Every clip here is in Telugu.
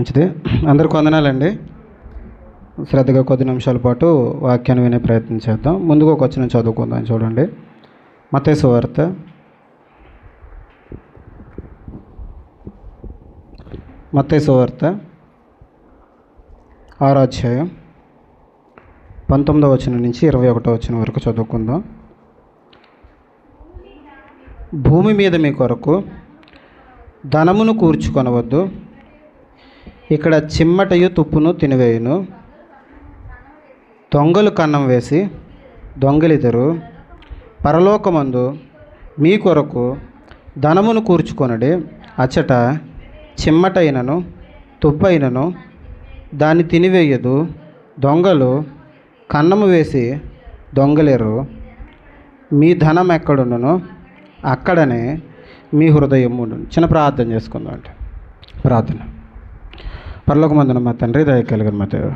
మంచిది. అందరికి వందనాలండి. శ్రద్ధగా కొద్ది నిమిషాల పాటు వాక్యాన్ని వినే ప్రయత్నం చేద్దాం. ముందుగా ఒక వచనం చదువుకుందాం. చూడండి, మత్తయి సువార్త 6వ అధ్యాయం 19వ వచనం నుంచి 21వ వచనం వరకు చదువుకుందాం. భూమి మీద మీ కొరకు ధనమును కూర్చుకొనవద్దు, ఇక్కడ చిమ్మటయు తుప్పును తినివేయును, దొంగలు కన్నం వేసి దొంగలిద్దరు. పరలోకమందు మీ కొరకు ధనమును కూర్చుకొనడి, అచ్చట చిమ్మటైనను తుప్పైనను దాన్ని తినివేయదు, దొంగలు కన్నము వేసి దొంగలేరు. మీ ధనం ఎక్కడుండునో అక్కడనే మీ హృదయం ఉండును. చిన్న ప్రార్థన చేసుకుందాం. అంటే ప్రార్థన. పరలోకమందున మా తండ్రి, దయ కలిగిన మా దేవ,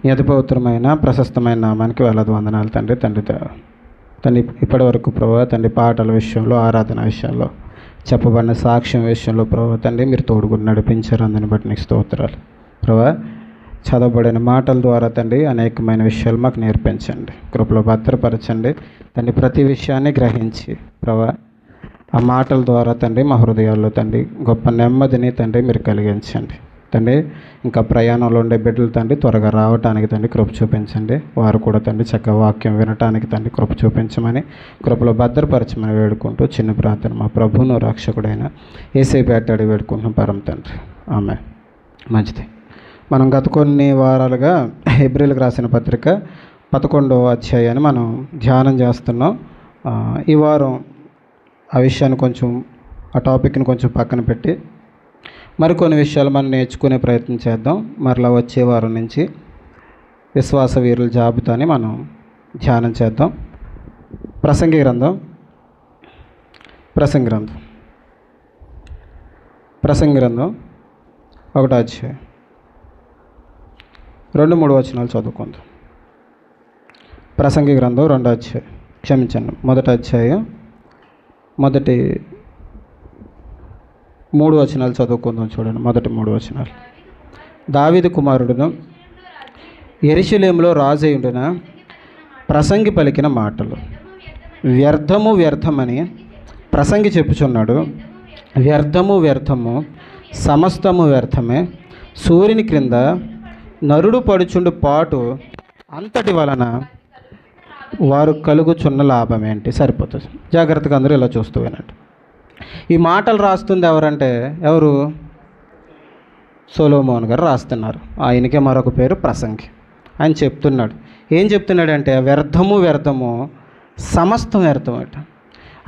నీ అతి పవిత్రమైన ప్రశస్తమైన నామానికి వేలాది వందనాలు తండ్రి. తండ్రి ఇప్పటి వరకు ప్రభువా తండ్రి, పాటల విషయంలో, ఆరాధన విషయంలో, చెప్పబడిన సాక్ష్యం విషయంలో ప్రభువా తండ్రి మీరు తోడుగుని నడిపించారు. అందుని బట్టి నీకు స్తోత్రాలు ప్రభువా. చదవబడిన మాటల ద్వారా తండ్రి అనేకమైన విషయాలు మాకు నేర్పించండి, కృపలో భద్రపరచండి తండ్రి. ప్రతి విషయాన్ని గ్రహించి ప్రభువా ఆ మాటల ద్వారా తండ్రి మా హృదయాల్లో తండ్రి గొప్ప నెమ్మదిని తండ్రి మీరు కలిగించండి తండ్రి. ఇంకా ప్రయాణంలో ఉండే బిడ్డలు తండ్రి త్వరగా రావటానికి తండ్రి కృప చూపించండి. వారు కూడా తండ్రి చక్కగా వాక్యం వినటానికి తండ్రి కృప చూపించమని, కృపలో భద్రపరచమని వేడుకుంటూ చిన్న ప్రార్థన మా ప్రభువును రక్షకుడైన యేసయ్య పేరిట అడిగి వేడుకుంటున్నాం పరమ తండ్రి, ఆమె. మంచిది. మనం గత కొన్ని వారాలుగా హెబ్రీయులకు రాసిన పత్రిక 11వ అధ్యాయాన్ని మనం ధ్యానం చేస్తున్నాం. ఈ వారం ఆ విషయాన్ని కొంచెం, ఆ టాపిక్ని కొంచెం పక్కన పెట్టి మరికొన్ని విషయాలు మనం నేర్చుకునే ప్రయత్నం చేద్దాం. మరలా వచ్చే వారం నుంచి విశ్వాస వీరుల జాబితాని మనం ధ్యానం చేద్దాం. ప్రసంగి గ్రంథం 1వ అధ్యాయం 2-3 వచనాలు చదువుకుందాం. ప్రసంగి గ్రంథం 2వ అధ్యాయం, క్షమించండి, 1వ అధ్యాయం మొదటి 3 వచనాలు చదువుకుందాం. చూడండి, మొదటి 3 వచనాలు. దావీదు కుమారుడును యెరూషలేములో రాజయుండున ప్రసంగి పలికిన మాటలు. వ్యర్థము వ్యర్థమని ప్రసంగి చెప్పుచున్నాడు. వ్యర్థము వ్యర్థము, సమస్తము వ్యర్థమే. సూర్యుని క్రింద నరుడు పడుచుండు పాటు అంతటి వలన వారు కలుగుచున్న లాభం ఏంటి? సరిపోతుంది. జాగ్రత్తగా అందరూ ఇలా చూస్తూ వినండి. ఈ మాటలు రాస్తుంది ఎవరంటే ఎవరు? సొలొమోన్ గారు రాస్తున్నారు. ఆయనకే మరొక పేరు ప్రసంగి. ఆయన చెప్తున్నాడు. ఏం చెప్తున్నాడంటే వ్యర్థము వ్యర్థము, సమస్తం వ్యర్థం అట.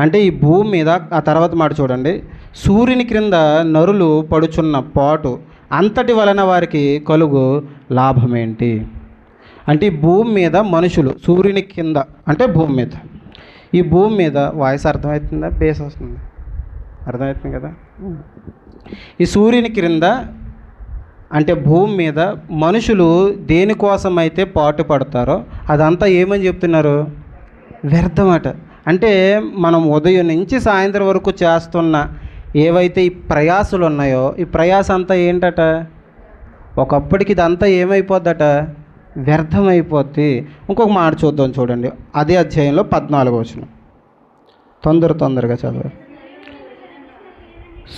అంటే ఈ భూమి మీద, ఆ తర్వాత మాట చూడండి, సూర్యుని క్రింద నరులు పడుచున్న పాటు అంతటి వలన వారికి కలుగు లాభం ఏంటి? అంటే ఈ భూమి మీద మనుషులు, సూర్యుని కింద అంటే భూమి మీద, ఈ భూమి మీద వాయిస్ అర్థమవుతుందా? బేస్ వస్తుంది, అర్థమవుతుంది కదా. ఈ సూర్యుని క్రింద అంటే భూమి మీద మనుషులు దేనికోసం అయితే పాటు పడతారో అదంతా ఏమని చెప్తున్నారు? వ్యర్థమట. అంటే మనం ఉదయం నుంచి సాయంత్రం వరకు చేస్తున్న ఏవైతే ఈ ప్రయాసలు ఉన్నాయో, ఈ ప్రయాస అంతా ఏంటట? ఒకప్పటికి ఇదంతా ఏమైపోద్దట? వ్యర్థమైపోద్ది. ఇంకొక మాట చూద్దాం. చూడండి, అదే అధ్యాయంలో 14వ వచనం, తొందరగా చదవాలి.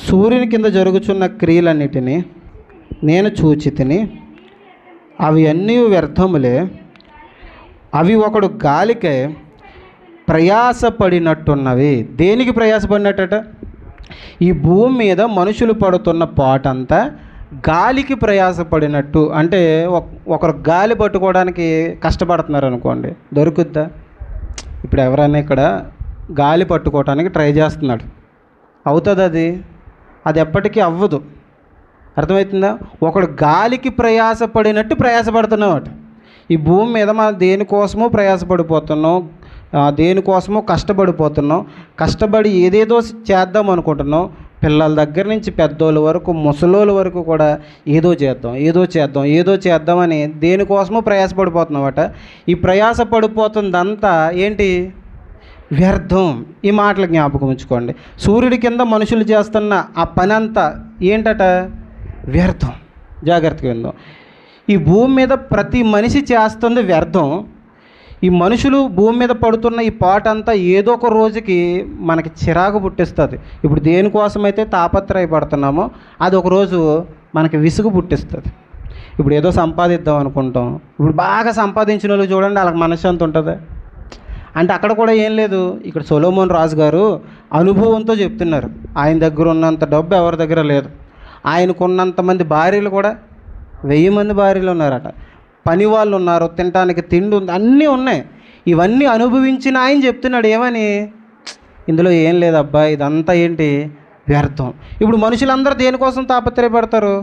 సూర్యుని కింద జరుగుచున్న క్రియలన్నిటినీ నేను చూచితిని, అవి అన్నీ వ్యర్థములే. అవి ఒకడు గాలికే ప్రయాసపడినట్టున్నవి. దేనికి ప్రయాసపడినట్టట? ఈ భూమి మీద మనుషులు పడుతున్న పాటంతా గాలికి ప్రయాసపడినట్టు. అంటే ఒకరు గాలి పట్టుకోవడానికి కష్టపడుతున్నారు అనుకోండి, దొరుకుద్దా? ఇప్పుడు ఎవరైనా ఇక్కడ గాలి పట్టుకోవడానికి ట్రై చేస్తున్నాడు, అవుతుంది? అది ఎప్పటికీ అవ్వదు. అర్థమవుతుందా? ఒకడు గాలికి ప్రయాసపడినట్టు ప్రయాసపడుతున్నామట. ఈ భూమి మీద మనం దేనికోసమో ప్రయాసపడిపోతున్నాం, దేనికోసమో కష్టపడిపోతున్నాం. కష్టపడి ఏదేదో చేద్దాం అనుకుంటున్నాం. పిల్లల దగ్గర నుంచి పెద్దోళ్ళ వరకు, ముసలోళ్ళ వరకు కూడా ఏదో చేద్దామని దేనికోసమో ప్రయాసపడిపోతున్నామట. ఈ ప్రయాసపడిపోతుందంతా ఏంటి? వ్యర్థం. ఈ మాటలు జ్ఞాపకం ఉంచుకోండి. సూర్యుడి కింద మనుషులు చేస్తున్న ఆ పని అంతా ఏంటట? వ్యర్థం. జాగ్రత్తగా విందాం. ఈ భూమి మీద ప్రతి మనిషి చేస్తుంది వ్యర్థం. ఈ మనుషులు భూమి మీద పడుతున్న ఈ పాటంతా ఏదో ఒక రోజుకి మనకి చిరాకు పుట్టిస్తుంది. ఇప్పుడు దేనికోసమైతే తాపత్రయపడుతున్నామో అది ఒకరోజు మనకి విసుగు పుట్టిస్తుంది. ఇప్పుడు ఏదో సంపాదిద్దాం అనుకుంటాం. ఇప్పుడు బాగా సంపాదించిన వాళ్ళు చూడండి, వాళ్ళకి మనశ్శాంతి ఉంటుంది. అంటే అక్కడ కూడా ఏం లేదు. ఇక్కడ సొలొమోన్ రాజు గారు అనుభవంతో చెప్తున్నారు. ఆయన దగ్గర ఉన్నంత డబ్బు ఎవరి దగ్గర లేదు. ఆయనకున్నంతమంది భార్యలు కూడా 1000 మంది భార్యలు ఉన్నారట. పని వాళ్ళు ఉన్నారు, తినడానికి తిండి ఉంది, అన్నీ ఉన్నాయి. ఇవన్నీ అనుభవించిన ఆయన చెప్తున్నాడు ఏమని, ఇందులో ఏం లేదబ్బా, ఇదంతా ఏంటి వ్యర్థం. ఇప్పుడు మనుషులందరూ దేనికోసం తాపత్రయపడతారు?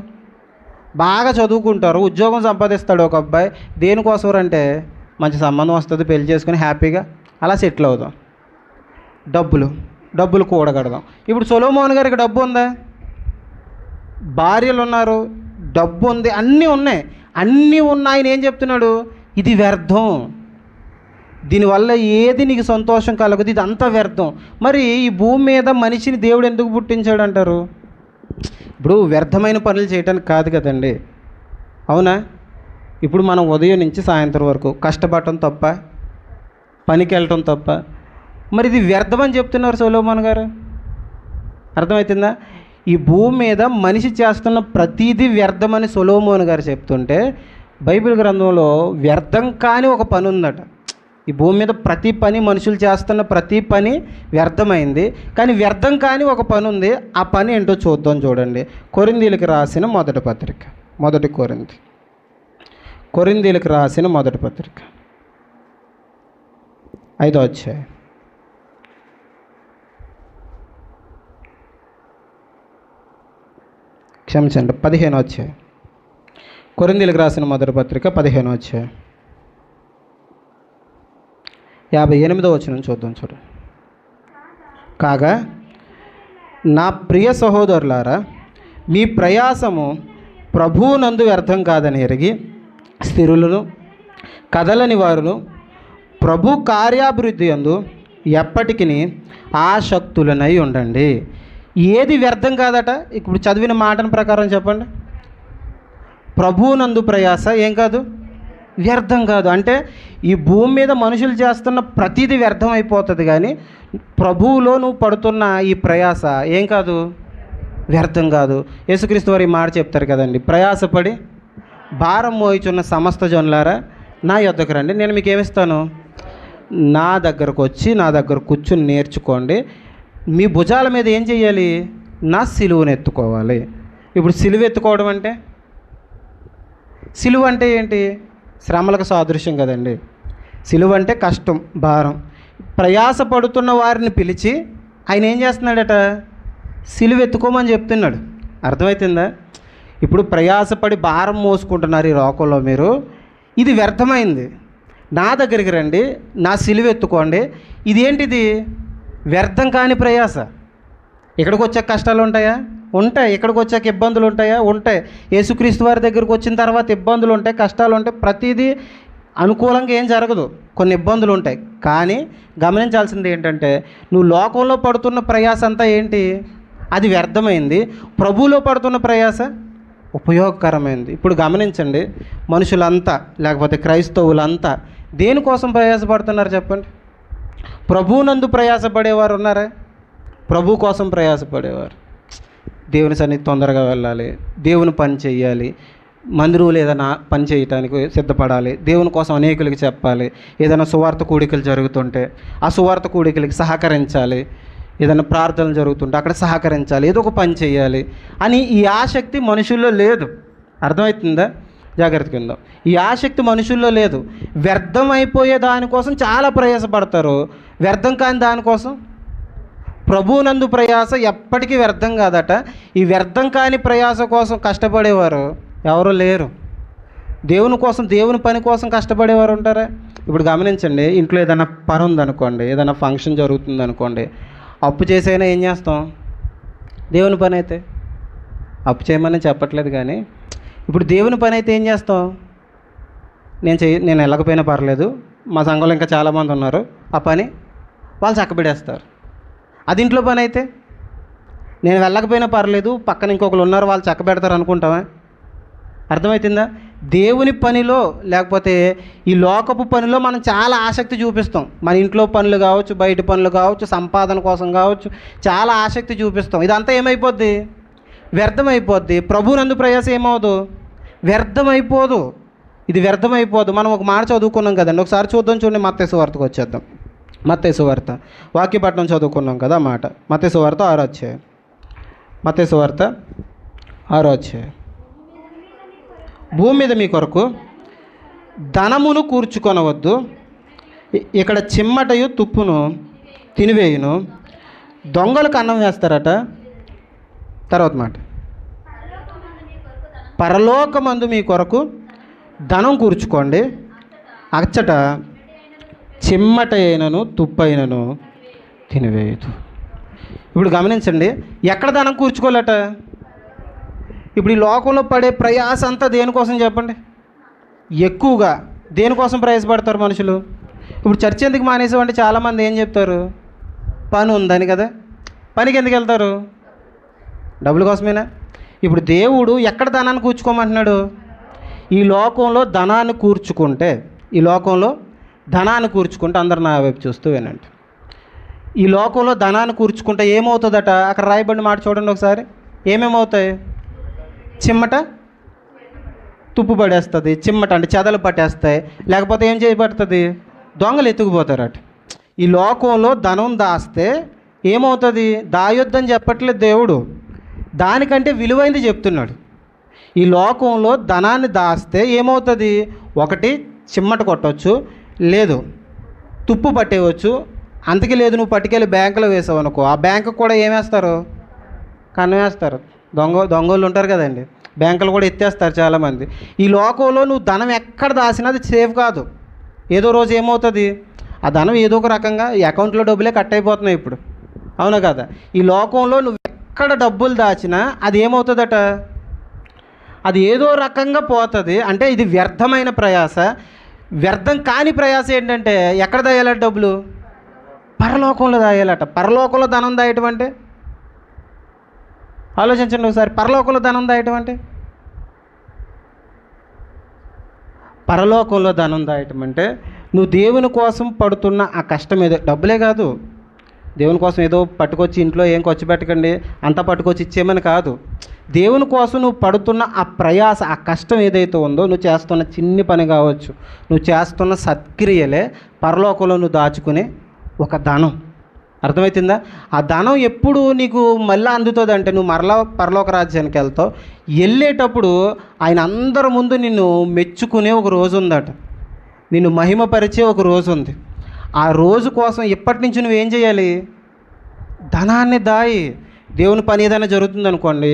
బాగా చదువుకుంటారు, ఉద్యోగం సంపాదిస్తాడు ఒక అబ్బాయి. దేనికోసం అంటే మంచి సంబంధం వస్తుంది, పెళ్లి చేసుకుని హ్యాపీగా అలా సెటిల్ అవుదాం. డబ్బులు కూడగడదాం. ఇప్పుడు సొలొమోన్ గారికి డబ్బు ఉందా? భార్యలు ఉన్నారు, డబ్బు ఉంది, అన్నీ ఉన్నాయి. అన్నీ ఉన్న ఆయన ఏం చెప్తున్నాడు? ఇది వ్యర్థం, దీనివల్ల ఏది నీకు సంతోషం కలగదు, ఇది అంతా వ్యర్థం. మరి ఈ భూమి మీద మనిషిని దేవుడు ఎందుకు పుట్టించాడు అంటారు? ఇప్పుడు వ్యర్థమైన పనులు చేయడానికి కాదు కదండి, అవునా? ఇప్పుడు మనం ఉదయం నుంచి సాయంత్రం వరకు కష్టపడటం తప్ప, పనికి వెళ్ళటం తప్ప, మరి ఇది వ్యర్థం అని చెప్తున్నారు సొలొమోన్ గారు. అర్థమవుతుందా? ఈ భూమి మీద మనిషి చేస్తున్న ప్రతీదీ వ్యర్థమని సొలొమోన్ గారు చెప్తుంటే, బైబిల్ గ్రంథంలో వ్యర్థం కాని ఒక పని ఉందట. ఈ భూమి మీద ప్రతి పని, మనుషులు చేస్తున్న ప్రతి పని వ్యర్థమైంది. కానీ వ్యర్థం కాని ఒక పని ఉంది. ఆ పని ఏంటో చూద్దాం. చూడండి, కొరింథీయులకు రాసిన మొదటి పత్రిక, కొరింథీయులకు రాసిన మొదటి పత్రిక 5వ అధ్యాయం. క్షమించండి, 15వ అధ్యాయం. కొరింథీయులకు రాసిన మొదటి పత్రిక 15వ అధ్యాయం 58వ వచనం చూద్దాం. చూడండి, కాగా నా ప్రియ సహోదరులారా, మీ ప్రయాసము ప్రభువునందు వ్యర్థం కాదని ఎరిగి స్థిరులను కదలని వారును ప్రభు కార్యాభివృద్ధి యందు ఎప్పటికీ ఆసక్తులనై ఉండండి. ఏది వ్యర్థం కాదట? ఇప్పుడు చదివిన మాటల ప్రకారం చెప్పండి. ప్రభువునందు ప్రయాస ఏం కాదు, వ్యర్థం కాదు. అంటే ఈ భూమి మీద మనుషులు చేస్తున్న ప్రతిదీ వ్యర్థం అయిపోతుంది, కానీ ప్రభువులో నువ్వు పడుతున్న ఈ ప్రయాస ఏం కాదు, వ్యర్థం కాదు. యేసుక్రీస్తు వారు ఈ మాట చెప్తారు కదండి, ప్రయాసపడి భారం మోయిచున్న సమస్త జనులారా నా యొద్దకు రండి, నేను మీకు ఏమిస్తాను, నా దగ్గరకు వచ్చి నా దగ్గర కూర్చుని నేర్చుకోండి. మీ భుజాల మీద ఏం చేయాలి, నా సిలువను ఎత్తుకోవాలి. ఇప్పుడు సిలువ ఎత్తుకోవడం అంటే, సిలువ అంటే ఏంటి? శ్రమలకు సాదృశ్యం కదండి. సిలువ అంటే కష్టం, భారం. ప్రయాసపడుతున్న వారిని పిలిచి ఆయన ఏం చేస్తున్నాడట, సిలువ ఎత్తుకోమని చెప్తున్నాడు. అర్థమవుతుందా? ఇప్పుడు ప్రయాసపడి భారం మోసుకుంటున్నారు ఈ లోకంలో మీరు, ఇది వ్యర్థమైంది. నా దగ్గరికి రండి, నా సిలువ ఎత్తుకోండి. ఇదేంటిది? వ్యర్థం కాని ప్రయాస. ఇక్కడికి వచ్చాక కష్టాలు ఉంటాయా? ఉంటాయి. ఇక్కడికి వచ్చాక ఇబ్బందులు ఉంటాయా? ఉంటాయి. యేసుక్రీస్తు వారి దగ్గరికి వచ్చిన తర్వాత ఇబ్బందులు ఉంటాయి, కష్టాలు ఉంటాయి. ప్రతిదీ అనుకూలంగా ఏం జరగదు, కొన్ని ఇబ్బందులు ఉంటాయి. కానీ గమనించాల్సింది ఏంటంటే, నువ్వు లోకంలో పడుతున్న ప్రయాస అంతా ఏంటి, అది వ్యర్థమైంది. ప్రభువులో పడుతున్న ప్రయాస ఉపయోగకరమైంది. ఇప్పుడు గమనించండి, మనుషులంతా లేకపోతే క్రైస్తవులంతా దేనికోసం ప్రయాసపడుతున్నారు చెప్పండి? ప్రభువునందు ప్రయాసపడేవారు ఉన్నారా? ప్రభు కోసం ప్రయాసపడేవారు. దేవుని సన్నిధి తొందరగా వెళ్ళాలి, దేవుని పని చేయాలి, మందిరంలో ఏదైనా పని చేయటానికి సిద్ధపడాలి, దేవుని కోసం అనేకులకి చెప్పాలి, ఏదైనా సువార్త కూడికలు జరుగుతుంటే ఆ సువార్త కూడికలకి సహకరించాలి, ఏదైనా ప్రార్థనలు జరుగుతుంటే అక్కడ సహకరించాలి, ఏదో ఒక పని చేయాలి అని ఈ ఆసక్తి మనుషుల్లో లేదు. అర్థమవుతుందా? జాగ్రత్త కింద ఈ ఆసక్తి మనుషుల్లో లేదు. వ్యర్థం అయిపోయే దానికోసం చాలా ప్రయాసపడతారు, వ్యర్థం కాని దానికోసం. ప్రభువునందు ప్రయాస ఎప్పటికీ వ్యర్థం కాదట. ఈ వ్యర్థం కాని ప్రయాస కోసం కష్టపడేవారు ఎవరు లేరు. దేవుని కోసం, దేవుని పని కోసం కష్టపడేవారు ఉంటారా? ఇప్పుడు గమనించండి, ఇంట్లో ఏదైనా పని ఉందనుకోండి, ఏదైనా ఫంక్షన్ జరుగుతుంది అనుకోండి, అప్పు చేసైనా ఏం చేస్తాం? దేవుని పని అయితే అప్పు చేయమని చెప్పట్లేదు, కానీ ఇప్పుడు దేవుని పని అయితే ఏం చేస్తాం? నేను వెళ్ళకపోయినా పర్లేదు, మా సంఘంలో ఇంకా చాలామంది ఉన్నారు, ఆ పని వాళ్ళు చక్కబెడేస్తారు. అది ఇంట్లో పని అయితే నేను వెళ్ళకపోయినా పర్లేదు, పక్కన ఇంకొకరు ఉన్నారు వాళ్ళు చక్కబెడతారు అనుకుంటావా? అర్థమవుతుందా? దేవుని పనిలో లేకపోతే ఈ లోకపు పనిలో మనం చాలా ఆసక్తి చూపిస్తాం. మన ఇంట్లో పనులు కావచ్చు, బయట పనులు కావచ్చు, సంపాదన కోసం కావచ్చు, చాలా ఆసక్తి చూపిస్తాం. ఇదంతా ఏమైపోద్ది? వ్యర్థమైపోద్ది. ప్రభువునందు ప్రయాస ఏమవుదు? వ్యర్థమైపోదు. ఇది వ్యర్థమైపోదు. మనం ఒక మాట చదువుకున్నాం కదండి, ఒకసారి చూద్దాం. చూడండి, మత్తయి సువార్తకు వచ్చేద్దాం. మత్తయి సువార్త వాక్యపట్నం చదువుకున్నాం కదా మాట. మత్తయి సువార్త 6వ అధ్యాయం. మత్తయి సువార్త 6వ అధ్యాయం. భూమి మీద మీ కొరకు ధనమును కూర్చుకొనవద్దు, ఇక్కడ చిమ్మటయు తుప్పును తినివేయును, దొంగలకు అన్నం వేస్తారట. తర్వాత మాట, పరలోకమందు మీ కొరకు ధనం కూర్చుకోండి, అచ్చట చిమ్మట అయినను తుప్పైనను తినివేయదు. ఇప్పుడు గమనించండి, ఎక్కడ ధనం కూర్చుకోవాలట? ఇప్పుడు ఈ లోకంలో పడే ప్రయాస అంతా దేనికోసం చెప్పండి? ఎక్కువగా దేనికోసం ప్రయాసపడతారు మనుషులు? ఇప్పుడు చర్చ ఎందుకు మానేసామంటే చాలామంది ఏం చెప్తారు? పని ఉందని కదా. పనికి ఎందుకు వెళ్తారు? డబ్బుల కోసమేనా? ఇప్పుడు దేవుడు ఎక్కడ ధనాన్ని కూర్చుకోమంటున్నాడు? ఈ లోకంలో ధనాన్ని కూర్చుకుంటే, ఈ లోకంలో ధనాన్ని కూర్చుకుంటే, అందరు నా వైపు చూస్తూ వినండి, ఈ లోకంలో ధనాన్ని కూర్చుకుంటే ఏమవుతుందట? అక్కడ రాయబడిన మాట చూడండి ఒకసారి. ఏమేమవుతాయి? చిమ్మట తుప్పు పడేస్తుంది. చిమ్మట అంటే చెదలు పట్టేస్తాయి. లేకపోతే ఏం చేయబడుతుంది? దొంగలు ఎత్తుకుపోతారట. ఈ లోకంలో ధనం దాస్తే ఏమవుతుంది? దాయొద్దని చెప్పట్లేదు దేవుడు, దానికంటే విలువైంది చెప్తున్నాడు. ఈ లోకంలో ధనాన్ని దాస్తే ఏమవుతుంది? ఒకటి చిమ్మట కొట్టవచ్చు, లేదు తుప్పు పట్టేయవచ్చు. అంతకి లేదు నువ్వు పట్టుకెళ్ళి బ్యాంకులో వేసావు అనుకో, ఆ బ్యాంకు కూడా ఏమేస్తారు? కన్ను వేస్తారు. దొంగలు ఉంటారు కదండి, బ్యాంకులు కూడా ఎత్తేస్తారు చాలామంది. ఈ లోకంలో నువ్వు ధనం ఎక్కడ దాసినా అది సేఫ్ కాదు. ఏదో రోజు ఏమవుతుంది? ఆ ధనం ఏదో ఒక రకంగా ఈ అకౌంట్లో డబ్బులే కట్ అయిపోతున్నాయి ఇప్పుడు, అవునా కదా? ఈ లోకంలో నువ్వు ఎక్కడ డబ్బులు దాచినా అది ఏమవుతుందట? అది ఏదో రకంగా పోతుంది. అంటే ఇది వ్యర్థమైన ప్రయాస. వ్యర్థం కాని ప్రయాస ఏంటంటే ఎక్కడ దాయాలట డబ్బులు? పరలోకంలో దాయాలట. పరలోకంలో ధనం దాయటం అంటే ఆలోచించండి ఒకసారి. పరలోకంలో ధనం దాయటం అంటే, పరలోకంలో ధనం దాయటం అంటే నువ్వు దేవుని కోసం పడుతున్న ఆ కష్టం ఏదో, డబ్బులే కాదు, దేవుని కోసం ఏదో పట్టుకొచ్చి ఇంట్లో ఏం ఖర్చు పెట్టకండి అంతా పట్టుకొచ్చి ఇచ్చేయమని కాదు. దేవుని కోసం నువ్వు పడుతున్న ఆ ప్రయాస, ఆ కష్టం ఏదైతే ఉందో, నువ్వు చేస్తున్న చిన్ని పని కావచ్చు, నువ్వు చేస్తున్న సత్క్రియలే పరలోకంలో నువ్వు దాచుకునే ఒక ధనం. అర్థమవుతుందా? ఆ ధనం ఎప్పుడు నీకు మళ్ళీ అందుతుంది అంటే నువ్వు మరలా పరలోక రాజ్యానికి వెళ్తావు. వెళ్ళేటప్పుడు ఆయన అందరి ముందు నిన్ను మెచ్చుకునే ఒక రోజు ఉందట, నిన్ను మహిమపరిచే ఒక రోజు ఉంది. ఆ రోజు కోసం ఇప్పటి నుంచి నువ్వేం చేయాలి? ధనాన్ని దాయి. దేవుని పని ఏదైనా జరుగుతుంది అనుకోండి,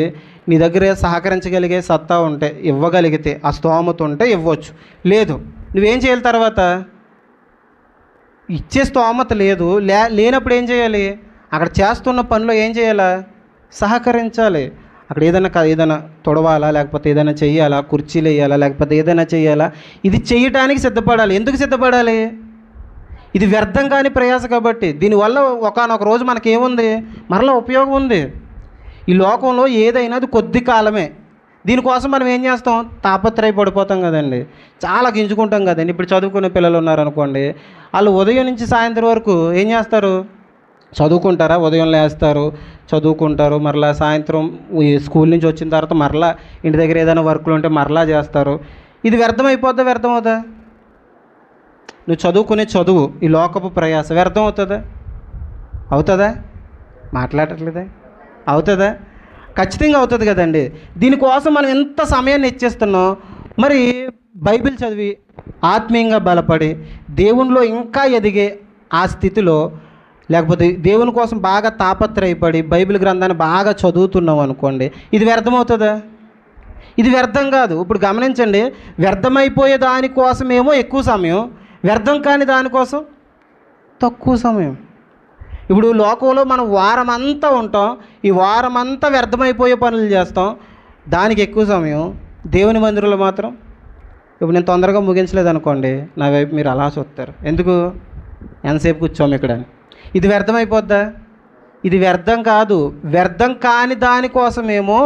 నీ దగ్గర సహకరించగలిగే సత్తా ఉంటే, ఇవ్వగలిగితే, ఆ స్తోమత ఉంటే ఇవ్వచ్చు. లేదు, నువ్వేం చేయాలి? తర్వాత ఇచ్చే స్తోమత లేదు, లేనప్పుడు ఏం చేయాలి? అక్కడ చేస్తున్న పనిలో ఏం చేయాలా? సహకరించాలి. అక్కడ ఏదైనా తొడవాలా, లేకపోతే ఏదైనా చెయ్యాలా, కుర్చీలు వేయాలా, లేకపోతే ఏదైనా చేయాలా, ఇది చేయటానికి సిద్ధపడాలి. ఎందుకు సిద్ధపడాలి? ఇది వ్యర్థం కాని ప్రయాస కాబట్టి. దీనివల్ల ఒకానొక రోజు మనకేముంది? మరలా ఉపయోగం ఉంది. ఈ లోకంలో ఏదైనా అది కొద్ది కాలమే. దీనికోసం మనం ఏం చేస్తాం? తాపత్రయపడిపోతాం కదండి, చాలా గింజుకుంటాం కదండి. ఇప్పుడు చదువుకునే పిల్లలు ఉన్నారనుకోండి, వాళ్ళు ఉదయం నుంచి సాయంత్రం వరకు ఏం చేస్తారు? చదువుకుంటారా? ఉదయం లేస్తారు, చదువుకుంటారు, మరలా సాయంత్రం స్కూల్ నుంచి వచ్చిన తర్వాత మరలా ఇంటి దగ్గర ఏదైనా వర్కులు ఉంటే మరలా చేస్తారు. ఇది వ్యర్థమైపోద్దా? వ్యర్థమవుతా? నువ్వు చదువుకునే చదువు, ఈ లోకపు ప్రయాస వ్యర్థం అవుతుందా? అవుతుందా? మాట్లాడట్లేదా? అవుతుందా? ఖచ్చితంగా అవుతుంది కదండి. దీనికోసం మనం ఎంత సమయాన్ని ఇచ్చేస్తున్నాం. మరి బైబిల్ చదివి ఆత్మీయంగా బలపడి దేవునిలో ఇంకా ఎదిగే ఆ స్థితిలో, లేకపోతే దేవుని కోసం బాగా తాపత్రయపడి బైబిల్ గ్రంథాన్ని బాగా చదువుతున్నాం అనుకోండి, ఇది వ్యర్థమవుతుందా? ఇది వ్యర్థం కాదు. ఇప్పుడు గమనించండి, వ్యర్థమైపోయే దానికోసమేమో ఎక్కువ సమయం, వ్యర్థం కాని దానికోసం తక్కువ సమయం. ఇప్పుడు లోకంలో మనం వారం అంతా ఉంటాం, ఈ వారం అంతా వ్యర్థమైపోయే పనులు చేస్తాం, దానికి ఎక్కువ సమయం. దేవుని మందిరంలో మాత్రం, ఇప్పుడు నేను తొందరగా ముగించలేదు అనుకోండి, నా వైపు మీరు అలా చూస్తారు, ఎందుకు ఎంతసేపు కూర్చోము ఇక్కడ. ఇది వ్యర్థమైపోద్దా? ఇది వ్యర్థం కాదు. వ్యర్థం కాని దానికోసమేమో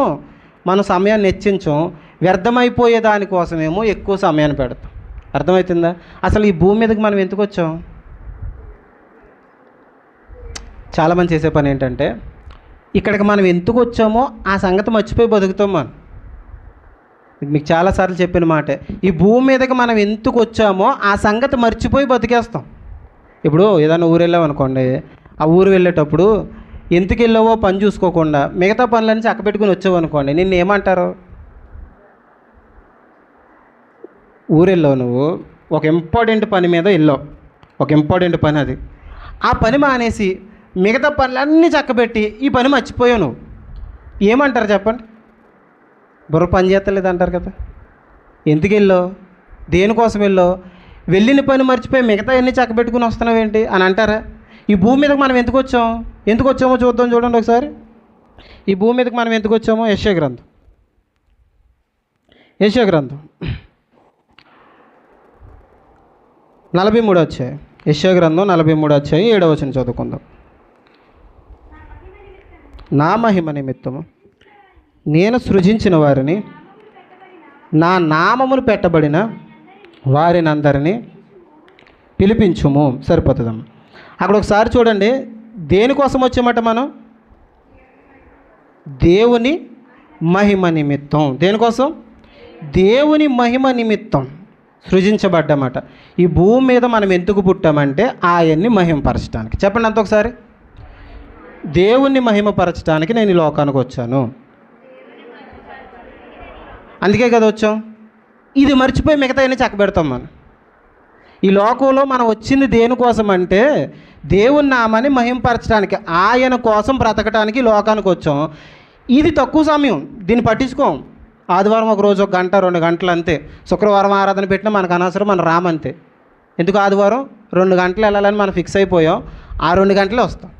మనం సమయాన్ని హెచ్చించాం, వ్యర్థమైపోయే దానికోసమేమో ఎక్కువ సమయాన్ని పెడతాం. అర్థమవుతుందా? అసలు ఈ భూమి మీదకి మనం ఎందుకు వచ్చాం? చాలామంది చేసే పని ఏంటంటే, ఇక్కడికి మనం ఎందుకు వచ్చామో ఆ సంగతి మర్చిపోయి బతుకుతాం మనం. మీకు చాలాసార్లు చెప్పిన మాటే, ఈ భూమి మీదకి మనం ఎందుకు వచ్చామో ఆ సంగతి మర్చిపోయి బతికేస్తాం. ఇప్పుడు ఏదైనా ఊరు వెళ్ళాం అనుకోండి, ఆ ఊరు వెళ్ళేటప్పుడు ఎందుకు వెళ్ళావో పని చూసుకోకుండా మిగతా పనులన్నీ చక్కబెట్టుకుని వచ్చావు అనుకోండి, నిన్ను ఏమంటారు? ఊరు వెళ్ళావు, నువ్వు ఒక ఇంపార్టెంట్ పని మీద వెళ్ళావు, ఒక ఇంపార్టెంట్ పని అది. ఆ పని మానేసి మిగతా పనులన్నీ చక్కబెట్టి ఈ పని మర్చిపోయావు నువ్వు, ఏమంటారు చెప్పండి? బుర్ర పని చేస్తలేదు అంటారు కదా. ఎందుకు వెళ్ళావు? దేనికోసం వెళ్ళావు? వెళ్ళిన పని మర్చిపోయి మిగతా అన్నీ చక్కబెట్టుకుని వస్తున్నావు ఏంటి అని అంటారా? ఈ భూమి మీదకి మనం ఎందుకు వచ్చాం? ఎందుకు వచ్చామో చూద్దాం, చూడండి ఒకసారి. ఈ భూమి మీదకి మనం ఎందుకు వచ్చామో యెషయా గ్రంథం 43 అధ్యాయం. యెషయా గ్రంథం 43 అధ్యాయం 7వ వచనం చదువుకుందాం. నా మహిమ నిమిత్తము నేను సృజించిన వారిని, నా నామమును పెట్టబడిన వారిని అందరినీ పిలిపించుము. సరిపోతుందమ్మా. అక్కడ ఒకసారి చూడండి, దేనికోసం వచ్చామట మనం? దేవుని మహిమ నిమిత్తం. దేనికోసం? దేవుని మహిమ నిమిత్తం సృజించబడ్డామట. ఈ భూమి మీద మనం ఎందుకు పుట్టామంటే ఆయన్ని మహిమపరచడానికి. చెప్పండి అంత ఒకసారి. దేవుణ్ణి మహిమపరచడానికి నేను ఈ లోకానికి వచ్చాను, అందుకే కదా వచ్చాం. ఇది మర్చిపోయి మిగతా అన్నీ చక్కబెడతాం మనం. ఈ లోకంలో మనం వచ్చింది దేనికోసం అంటే దేవుని నామాన్ని మహిమపరచడానికి, ఆయన కోసం బ్రతకడానికి లోకానికి వచ్చాం. ఇది తక్కువ సమయం, దీన్ని పట్టించుకోం. ఆదివారం ఒక రోజు 1 గంట 2 గంటలు అంతే. శుక్రవారం ఆరాధన పెట్టినా మనకు అనవసరం, మన రామంతే. ఎందుకు ఆదివారం 2 గంటలు వెళ్ళాలని మనం ఫిక్స్ అయిపోయాం, ఆ 2 గంటలే వస్తాం.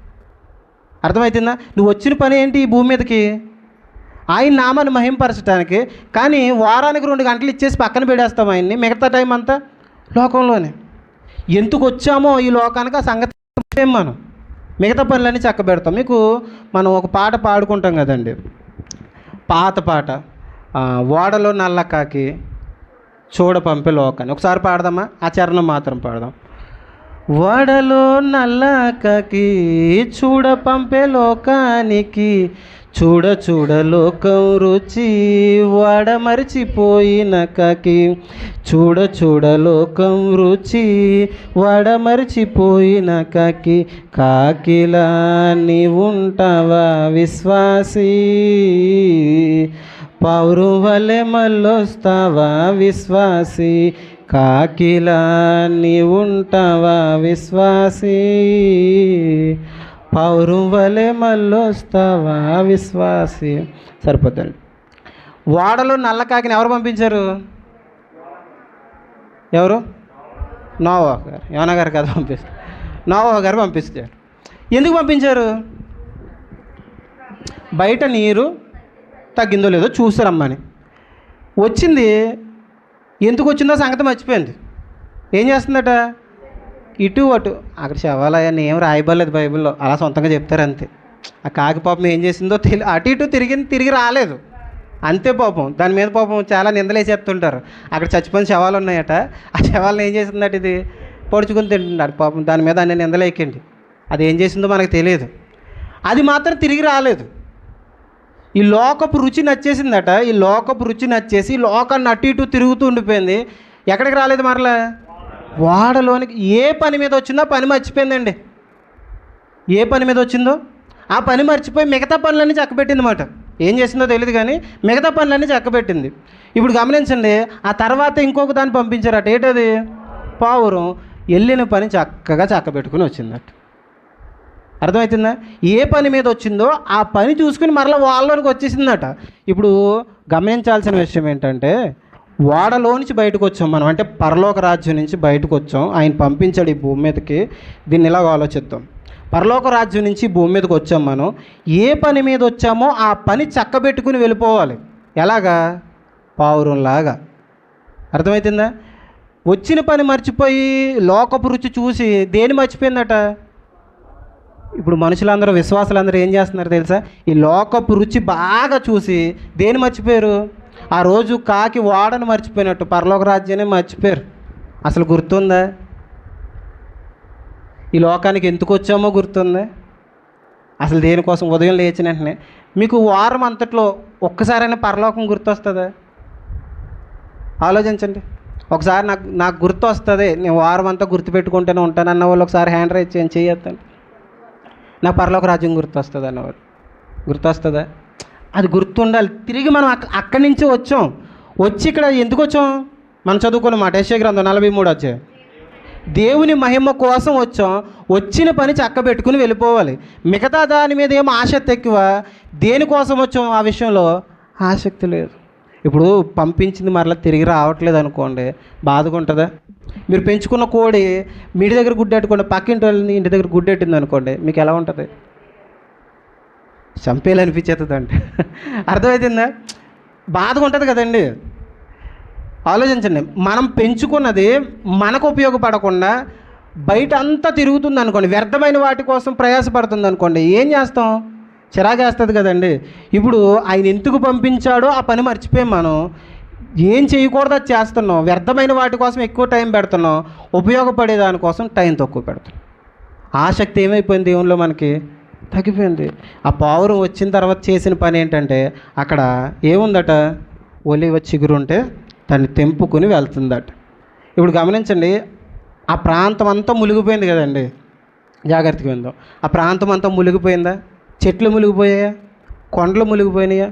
అర్థమవుతుందా? నువ్వు వచ్చిన పని ఏంటి ఈ భూమి మీదకి? ఆయన నామాన్ని మహిమపరచడానికి. కానీ వారానికి 2 గంటలు ఇచ్చేసి పక్కన పెడేస్తాం ఆయన్ని, మిగతా టైం అంతా లోకంలోనే. ఎందుకు వచ్చామో ఈ లోకానికి ఆ సంగతి మనం మిగతా పనులన్నీ చక్కబెడతాం. మీకు మనం ఒక పాట పాడుకుంటాం కదండి, పాత పాట, ఓడలో నల్లకాకి చూడ పంపే లోకాన్ని. ఒకసారి పాడదామా? ఆ చరణం మాత్రం పాడదాం. ఓడలో నల్లకాకి చూడ పంపే లోకానికి, చూడ చూడ లోకం రుచి వాడ మరిచిపోయిన కాకి, చూడ చూడ లోకం రుచి వాడ మరిచిపోయిన కాకి, కాకిలా నీవుంటావా విశ్వాసీ, పౌరు వలె మళ్ళొస్తావా విశ్వాసీ, కాకిలా నీవుంటావా విశ్వాసీ, పౌరు వలె మళ్ళొస్తావా విశ్వాసి. సరిపోతుంది. ఓడలో నల్లకాకిని ఎవరు పంపించారు? ఎవరు? నోవా గారు. యోనా గారు కదా పంపిస్తారు, నోవా గారు పంపిస్తారు. ఎందుకు పంపించారు? బయట నీరు తగ్గిందో లేదో చూసి రమ్మని. వచ్చింది, ఎందుకు వచ్చిందో సంగతి మర్చిపోయింది. ఏం చేస్తుందట? ఇటు అటు. అక్కడ శవాలయాన్ని ఏం రాయబడలేదు బైబిల్లో, అలా సొంతంగా చెప్తారు అంతే. ఆ కాకి పాపం ఏం చేసిందో అటు ఇటు తిరిగి రాలేదు అంతే. పాపం దాని మీద పాపం చాలా నిందలేసి చెప్తుంటారు. అక్కడ చచ్చిపోయిన శవాలు ఉన్నాయట, ఆ శవాలను ఏం చేసిందట? ఇది పొడుచుకుని తింటున్నారు పాపం. దాని మీద అన్ని నిందలేకండి. అది ఏం చేసిందో మనకు తెలియదు. అది మాత్రం తిరిగి రాలేదు. ఈ లోకపు రుచి నచ్చేసిందట. ఈ లోకపు రుచి నచ్చేసి లోకాన్ని అటు ఇటు తిరుగుతూ ఉండిపోయింది. ఎక్కడికి రాలేదు మరలా? ఓడలోనికి. ఏ పని మీద వచ్చిందో పని మర్చిపోయిందండి. ఏ పని మీద వచ్చిందో ఆ పని మర్చిపోయి మిగతా పనులన్నీ చక్కబెట్టింది అన్నమాట. ఏం చేసిందో తెలియదు కానీ మిగతా పనులన్నీ చక్కబెట్టింది. ఇప్పుడు గమనించండి, ఆ తర్వాత ఇంకొక దాన్ని పంపించారట. ఏంటది? పావురం. వెళ్ళిన పని చక్కగా చక్కబెట్టుకుని వచ్చిందట. అర్థమవుతుందా? ఏ పని మీద వచ్చిందో ఆ పని చూసుకుని మరలా వాళ్ళలోనికి వచ్చేసిందట. ఇప్పుడు గమనించాల్సిన విషయం ఏంటంటే, ఓడలో నుంచి బయటకు వచ్చాం మనం, అంటే పరలోక రాజ్యం నుంచి బయటకు వచ్చాం. ఆయన పంపించాడు ఈ భూమి మీదకి. దీన్ని ఇలాగ ఆలోచిద్దాం. పరలోక రాజ్యం నుంచి భూమి మీదకి వచ్చాం మనం. ఏ పని మీద వచ్చామో ఆ పని చక్కబెట్టుకుని వెళ్ళిపోవాలి. ఎలాగా? పావురంలాగా. అర్థమవుతుందా? వచ్చిన పని మర్చిపోయి లోకపు రుచి చూసి దేని మర్చిపోయిందట? ఇప్పుడు మనుషులందరూ, విశ్వాసులందరూ ఏం చేస్తున్నారు తెలుసా? ఈ లోకపు రుచి బాగా చూసి దేని మర్చిపోయారు? ఆ రోజు కాకి వాడను మర్చిపోయినట్టు పరలోక రాజ్యాన్ని మర్చిపోయారు. అసలు గుర్తుందా? ఈ లోకానికి ఎందుకు వచ్చామో గుర్తుందా? అసలు దేనికోసం? ఉదయం లేచిన వెంటనే మీకు వారం అంతట్లో ఒక్కసారైనా పరలోకం గుర్తొస్తుందా? ఆలోచించండి. ఒకసారి నాకు గుర్తు వస్తుంది, నేను వారం అంతా గుర్తుపెట్టుకుంటూనే ఉంటానన్న వాళ్ళు ఒకసారి హ్యాండ్ రైజ్ చేయండి, చేయొద్దండి. నాకు పరలోక రాజ్యం గుర్తొస్తుంది అన్నవారు గుర్తొస్తుందా? అది గుర్తుండాలి. తిరిగి మనం అక్కడి నుంచి వచ్చి ఇక్కడ ఎందుకు వచ్చాం? మనం చదువుకున్న మాట యెషయా గ్రంథం 43 అధ్యాయం. దేవుని మహిమ కోసం వచ్చాం. వచ్చిన పని చక్కబెట్టుకుని వెళ్ళిపోవాలి. మిగతా దాని మీద ఏమో ఆసక్తి ఎక్కువ, దేనికోసం వచ్చాం ఆ విషయంలో ఆసక్తి లేదు. ఇప్పుడు పంపించింది మరలా తిరిగి రావట్లేదు అనుకోండి, బాధగా ఉంటుందా? మీరు పెంచుకున్న కోడి మీ ఇంటి దగ్గర గుడ్డెట్టుకోండి, పక్కింటి వాళ్ళని ఇంటి దగ్గర గుడ్డెట్టింది అనుకోండి, మీకు ఎలా ఉంటుంది? చంపేయాలనిపించేస్తుంది అంటే అర్థమవుతుందా? బాధగా ఉంటుంది కదండి. ఆలోచించండి. మనం పెంచుకున్నది మనకు ఉపయోగపడకుండా బయట అంతా తిరుగుతుంది అనుకోండి, వ్యర్థమైన వాటి కోసం ప్రయాసపడుతుంది అనుకోండి, ఏం చేస్తాం? చిరాకేస్తుంది కదండి. ఇప్పుడు ఆయన ఎందుకు పంపించాడో ఆ పని మర్చిపోయాం. మనం ఏం చేయకూడదు అది చేస్తున్నాం. వ్యర్థమైన వాటి కోసం ఎక్కువ టైం పెడుతున్నాం, ఉపయోగపడే దానికోసం టైం తక్కువ పెడుతున్నాం. ఆసక్తి ఏమైపోయింది దేవునిలో? మనకి తగ్గిపోయింది. ఆ పావురం వచ్చిన తర్వాత చేసిన పని ఏంటంటే, అక్కడ ఏముందట? ఒలివ చిగురు ఉంటే దాన్ని తెంపుకుని వెళ్తుందట. ఇప్పుడు గమనించండి, ఆ ప్రాంతం అంతా మునిగిపోయింది కదండి. జాగ్రత్తగా విందాం. ఆ ప్రాంతం అంతా మునిగిపోయిందా? చెట్లు మునిగిపోయాయా? కొండలు మునిగిపోయినాయా?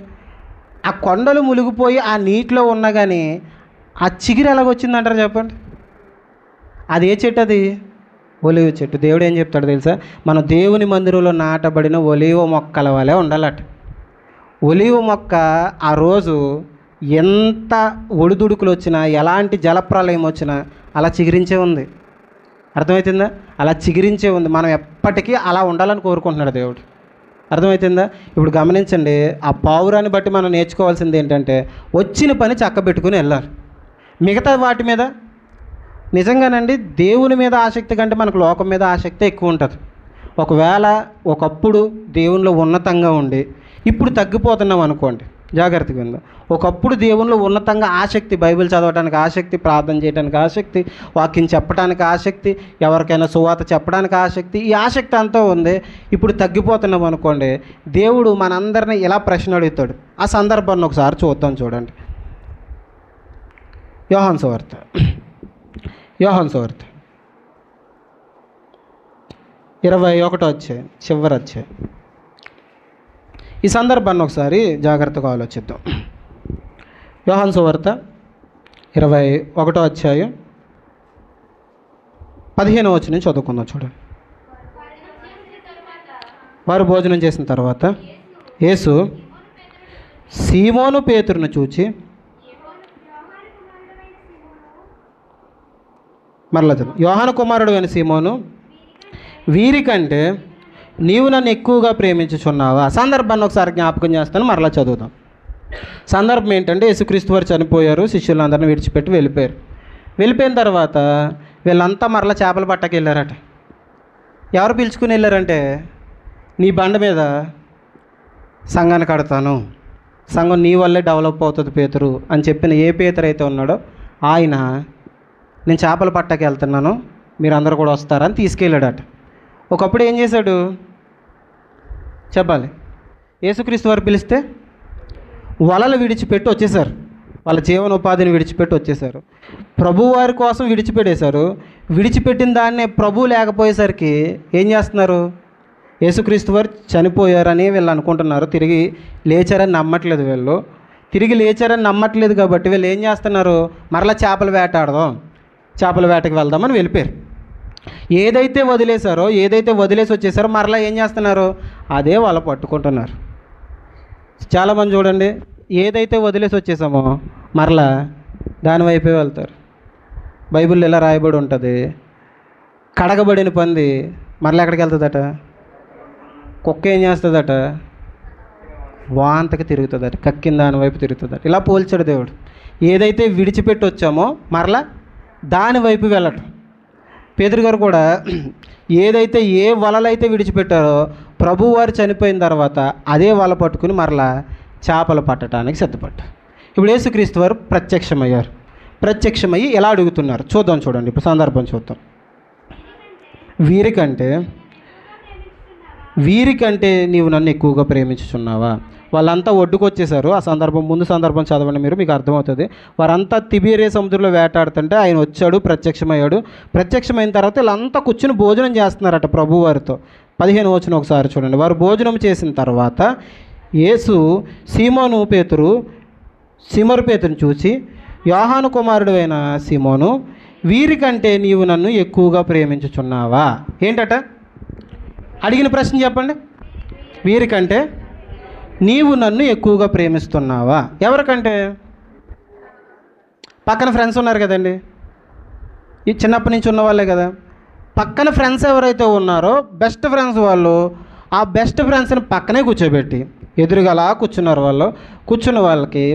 ఆ కొండలు మునిగిపోయి ఆ నీటిలో ఉన్నా కానీ ఆ చిగురు ఎలాగొచ్చిందంటారు చెప్పండి? అది ఏ చెట్టు? అది ఒలివ చెట్టు. దేవుడు ఏం చెప్తాడు తెలుసా? మన దేవుని మందిరంలో నాటబడిన ఒలివ మొక్కల వలె ఉండాలట. ఒలివ మొక్క ఆ రోజు ఎంత ఒడిదుడుకులు వచ్చినా, ఎలాంటి జలప్రలయం వచ్చినా అలా చిగురించే ఉంది. అర్థమవుతుందా? అలా చిగురించే ఉంది. మనం ఎప్పటికీ అలా ఉండాలని కోరుకుంటున్నాడు దేవుడు. అర్థమవుతుందా? ఇప్పుడు గమనించండి, ఆ పావురాన్ని బట్టి మనం నేర్చుకోవాల్సింది ఏంటంటే, వచ్చిన పని చక్కబెట్టుకుని వెళ్ళాలి. మిగతా వాటి మీద నిజంగానండి దేవుని మీద ఆసక్తి కంటే మనకు లోకం మీద ఆసక్తి ఎక్కువ ఉంటుంది. ఒకవేళ ఒకప్పుడు దేవునిలో ఉన్నతంగా ఉండి ఇప్పుడు తగ్గిపోతున్నాం అనుకోండి, జాగ్రత్తగా విందాం. ఒకప్పుడు దేవునిలో ఉన్నతంగా ఆసక్తి, బైబిల్ చదవడానికి ఆసక్తి, ప్రార్థన చేయడానికి ఆసక్తి, వాక్యం చెప్పడానికి ఆసక్తి, ఎవరికైనా సువార్త చెప్పడానికి ఆసక్తి, ఈ ఆసక్తి అంతా ఉంది. ఇప్పుడు తగ్గిపోతున్నాం అనుకోండి, దేవుడు మనందరినీ ఇలా ప్రశ్న అడుగుతాడు. ఆ సందర్భాన్ని ఒకసారి చూద్దాం. చూడండి, యోహాను సువార్త 21వ అధ్యాయం చివరి అధ్యాయం. ఈ సందర్భాన్ని ఒకసారి జాగ్రత్తగా ఆలోచిద్దాం. యోహాను సువార్త 21వ అధ్యాయం 15వ వచనం చదువుకుందాం. చూడండి. వారు భోజనం చేసిన తర్వాత యేసు సీమోను పేతురును చూచి, మరలా చదువు. యోహాను కుమారుడు అయిన సీమోను, వీరికంటే నీవు నన్ను ఎక్కువగా ప్రేమించుచున్నావా? సందర్భాన్ని ఒకసారి జ్ఞాపకం చేస్తాను, మరలా చదువుదాం. సందర్భం ఏంటంటే, యేసుక్రీస్తు వారు చనిపోయారు, శిష్యులందరినీ విడిచిపెట్టి వెళ్ళిపోయారు. వెళ్ళిపోయిన తర్వాత వీళ్ళంతా మరలా చేపల పట్టకి వెళ్ళారట. ఎవరు పిలుచుకుని వెళ్ళారంటే, నీ బండ మీద సంఘాన్ని కడతాను, సంఘం నీ వల్లే డెవలప్ అవుతుంది పేతురు అని చెప్పిన ఏ పేతురు అయితే ఉన్నాడో ఆయన, నేను చేపల పట్టకి వెళ్తున్నాను, మీరు అందరూ కూడా వస్తారని తీసుకెళ్ళాడట. ఒకప్పుడు ఏం చేశాడు చెప్పాలి? యేసుక్రీస్తు వారు పిలిస్తే వలలు విడిచిపెట్టి వచ్చేసారు, వాళ్ళ జీవనోపాధిని విడిచిపెట్టి వచ్చేసారు. ప్రభువారి కోసం విడిచిపెట్టేశారు. విడిచిపెట్టిన దాన్నే ప్రభు లేకపోయేసరికి ఏం చేస్తున్నారు? యేసుక్రీస్తు వారు చనిపోయారని వీళ్ళు అనుకుంటున్నారు, తిరిగి లేచారని నమ్మట్లేదు. వీళ్ళు తిరిగి లేచారని నమ్మట్లేదు కాబట్టి వీళ్ళు ఏం చేస్తున్నారు? మరలా చేపల వేటాడదాం, చేపల వేటకి వెళ్దామని వెళ్ళిపోయారు. ఏదైతే వదిలేసి వచ్చేసారో మరలా ఏం చేస్తున్నారు? అదే వాళ్ళు పట్టుకుంటున్నారు. చాలామంది చూడండి, ఏదైతే వదిలేసి వచ్చేసామో మరలా దానివైపే వెళ్తారు. బైబిల్లో ఇలా రాయబడి ఉంటుంది, కడగబడిన పంది మరలా ఎక్కడికి వెళ్తుందట? కుక్క ఏం చేస్తుందట? వాంతకి తిరుగుతుందట, కక్కిన దాని వైపు తిరుగుతుందట. ఇలా పోల్చాడు దేవుడు. ఏదైతే విడిచిపెట్టి వచ్చామో మరలా దాని వైపు వెళ్ళటం. పేతురు గారు కూడా ఏదైతే ఏ వలలైతే విడిచిపెట్టారో ప్రభువారు చనిపోయిన తర్వాత అదే వల పట్టుకుని మరలా చేపలు పట్టడానికి సిద్ధపడ్డారు. ఇప్పుడు యేసుక్రీస్తు వారు ప్రత్యక్షమయ్యారు. ప్రత్యక్షమయ్యి ఎలా అడుగుతున్నారు చూద్దాం. చూడండి ఇప్పుడు సందర్భం చూద్దాం. వీరికంటే నీవు నన్ను ఎక్కువగా ప్రేమించుచున్నావా? వాళ్ళంతా ఒడ్డుకొచ్చేసారు. ఆ సందర్భం ముందు సందర్భం చదవండి మీరు, మీకు అర్థమవుతుంది. వారంతా తిబేరియా సముద్రంలో వేటాడుతుంటే ఆయన వచ్చాడు, ప్రత్యక్షమయ్యాడు. ప్రత్యక్షమైన తర్వాత వీళ్ళంతా కూర్చుని భోజనం చేస్తున్నారట ప్రభు వారితో. 15 వచనం ఒకసారి చూడండి. వారు భోజనం చేసిన తర్వాత యేసు సీమోను పేతురుని చూసి, యోహాను కుమారుడు అయిన సీమోను, వీరికంటే నీవు నన్ను ఎక్కువగా ప్రేమించుచున్నావా? ఏంటట అడిగిన ప్రశ్న చెప్పండి. వీరికంటే నీవు నన్ను ఎక్కువగా ప్రేమిస్తున్నావా? ఎవరికంటే? పక్కన ఫ్రెండ్స్ ఉన్నారు కదండి, ఈ చిన్నప్పటి నుంచి ఉన్న వాళ్ళే కదా. పక్కన ఫ్రెండ్స్ ఎవరైతే ఉన్నారో బెస్ట్ ఫ్రెండ్స్ వాళ్ళు, ఆ బెస్ట్ ఫ్రెండ్స్ని పక్కనే కూర్చోబెట్టి ఎదురుగా అలా కూర్చున్నారు. కూర్చున్న వాళ్ళకి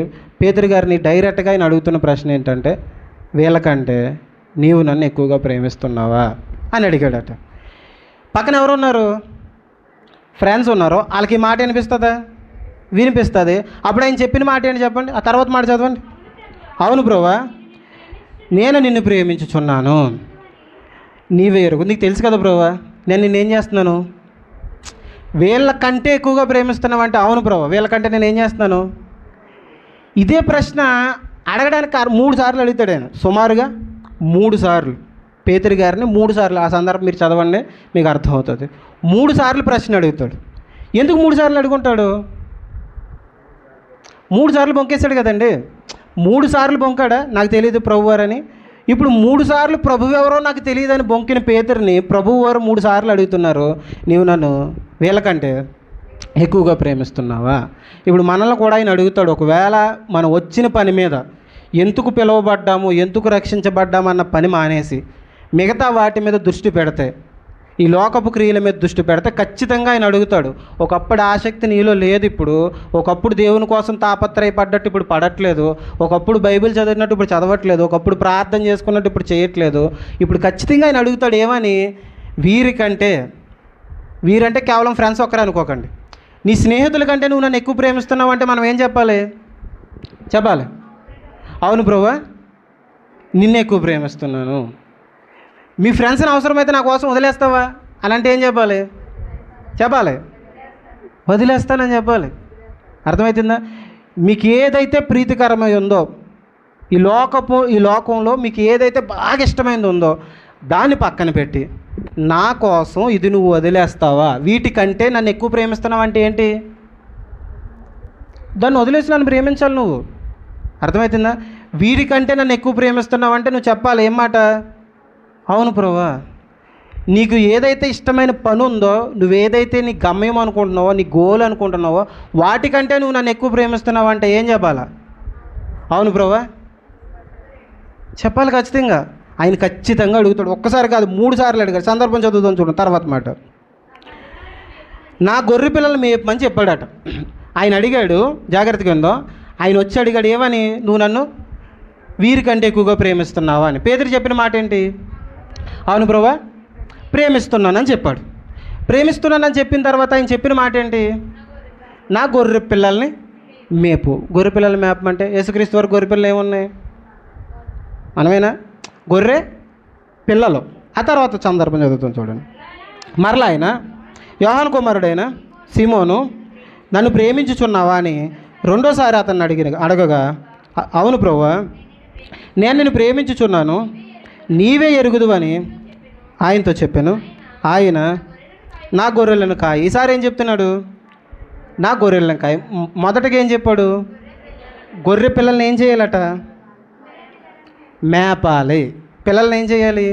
పేతురు గారిని డైరెక్ట్గా ఆయన అడుగుతున్న ప్రశ్న ఏంటంటే, వీళ్ళకంటే నీవు నన్ను ఎక్కువగా ప్రేమిస్తున్నావా అని అడిగాడట. పక్కన ఎవరు ఉన్నారు? ఫ్రెండ్స్ ఉన్నారు. వాళ్ళకి ఈ మాట వినిపిస్తుందా? వినిపిస్తుంది. అప్పుడు ఆయన చెప్పిన మాట ఏంటి చెప్పండి, ఆ తర్వాత మాట చదవండి. అవును ప్రభువా, నేను నిన్ను ప్రేమించుచున్నాను, నీవే ఎరుగు. నీకు తెలుసు కదా ప్రభువా, నేను నిన్నేం చేస్తున్నాను? వీళ్ళకంటే ఎక్కువగా ప్రేమిస్తున్నావు అంటే, అవును ప్రభువా, వీళ్ళకంటే నేను ఏం చేస్తున్నాను? ఇదే ప్రశ్న అడగడానికి 3 సార్లు అడుగుతాడు ఆయన. సుమారుగా 3 సార్లు పేతురు గారిని 3 సార్లు, ఆ సందర్భం మీరు చదవండి మీకు అర్థమవుతుంది. 3 సార్లు ప్రశ్న అడుగుతాడు. ఎందుకు 3 సార్లు అడుగుంటాడు? 3 సార్లు బొంకేశాడు కదండి. 3 సార్లు బొంకాడా నాకు తెలియదు ప్రభువారని. ఇప్పుడు 3 సార్లు ప్రభువు ఎవరో నాకు తెలియదని బొంకిన పేతురుని ప్రభువారు 3 సార్లు అడుగుతున్నారు, నీవు నన్ను వీళ్ళకంటే ఎక్కువగా ప్రేమిస్తున్నావా? ఇప్పుడు మనల్ని కూడా ఆయన అడుగుతాడు, ఒకవేళ మనం వచ్చిన పని మీద ఎందుకు పిలువబడ్డాము, ఎందుకు రక్షించబడ్డామన్న పని మానేసి మిగతా వాటి మీద దృష్టి పెడితే, ఈ లోకపు క్రియల మీద దృష్టి పెడితే ఖచ్చితంగా ఆయన అడుగుతాడు. ఒకప్పుడు ఆసక్తి నీలో లేదు, ఇప్పుడు ఒకప్పుడు దేవుని కోసం తాపత్రయపడ్డట్టు ఇప్పుడు పడట్లేదు, ఒకప్పుడు బైబిల్ చదివినట్టు ఇప్పుడు చదవట్లేదు, ఒకప్పుడు ప్రార్థన చేసుకున్నట్టు ఇప్పుడు చేయట్లేదు. ఇప్పుడు ఖచ్చితంగా ఆయన అడుగుతాడు ఏమని? వీరంటే కేవలం ఫ్రెండ్స్ ఒక్కరే అనుకోకండి. నీ స్నేహితుల కంటే నువ్వు నన్ను ఎక్కువ ప్రేమిస్తున్నావు అంటే మనం ఏం చెప్పాలి? అవును ప్రభువా, నిన్ను ఎక్కువ ప్రేమిస్తున్నాను. మీ ఫ్రెండ్స్ని అవసరమైతే నా కోసం వదిలేస్తావా అని అంటే ఏం చెప్పాలి? వదిలేస్తానని చెప్పాలి. అర్థమవుతుందా? మీకు ఏదైతే ప్రీతికరమై ఉందో, ఈ లోకంలో మీకు ఏదైతే బాగా ఇష్టమైంది ఉందో దాన్ని పక్కన పెట్టి నా కోసం ఇది నువ్వు వదిలేస్తావా? వీటికంటే నన్ను ఎక్కువ ప్రేమిస్తున్నావు అంటే ఏంటి? దాన్ని వదిలేసి నన్ను ప్రేమించాలి నువ్వు. అర్థమవుతుందా? వీరికంటే నన్ను ఎక్కువ ప్రేమిస్తున్నావు అంటే నువ్వు చెప్పాలి ఏం మాట? అవును ప్రభువా, నీకు ఏదైతే ఇష్టమైన పని ఉందో, నువ్వేదైతే నీ గమ్యం అనుకుంటున్నావో, నీ గోల్ అనుకుంటున్నావో, వాటికంటే నువ్వు నన్ను ఎక్కువ ప్రేమిస్తున్నావు అంటే ఏం చెప్పాలా? అవును ప్రభువా చెప్పాలి ఖచ్చితంగా. ఆయన ఖచ్చితంగా అడుగుతాడు. ఒక్కసారి కాదు 3 సార్లు అడిగాడు. సందర్భం చదువుతాం చూడండి తర్వాత మాట. నా గొర్రె పిల్లలు మేపమని చెప్పాడట. ఆయన అడిగాడు, జాగ్రత్తగా ఉందో. ఆయన వచ్చి అడిగాడు ఏమని? నువ్వు నన్ను వీరికంటే ఎక్కువగా ప్రేమిస్తున్నావా అని. పేతురు చెప్పిన మాట ఏంటి? అవును ప్రభువా ప్రేమిస్తున్నానని చెప్పాడు. ప్రేమిస్తున్నానని చెప్పిన తర్వాత ఆయన చెప్పిన మాట ఏంటి? నా గొర్రె పిల్లల్ని మేపు. గొర్రె పిల్లల్ని మేపమంటే యేసుక్రీస్తు వారు గొర్రె పిల్లలు ఏమున్నాయి? మనమేనా గొర్రె పిల్లలు? ఆ తర్వాత సందర్భం చదువుతాం చూడండి. మరలా ఆయన, యోహాను కుమారుడైన సీమోను, నన్ను ప్రేమించుచున్నావా అని 2వ సారి అతన్ని అడగగా, అవును ప్రభువా, నేను నిన్ను ప్రేమించుచున్నాను, నీవే ఎరుగుదువని ఆయనతో చెప్పాను. ఆయన నా గొర్రెలను కాయి. ఈసారి ఏం చెప్తున్నాడు? నా గొర్రెలను కాయి. మొదటగా ఏం చెప్పాడు? గొర్రె పిల్లల్ని ఏం చేయాలట? మేపాలి. పిల్లల్ని ఏం చేయాలి?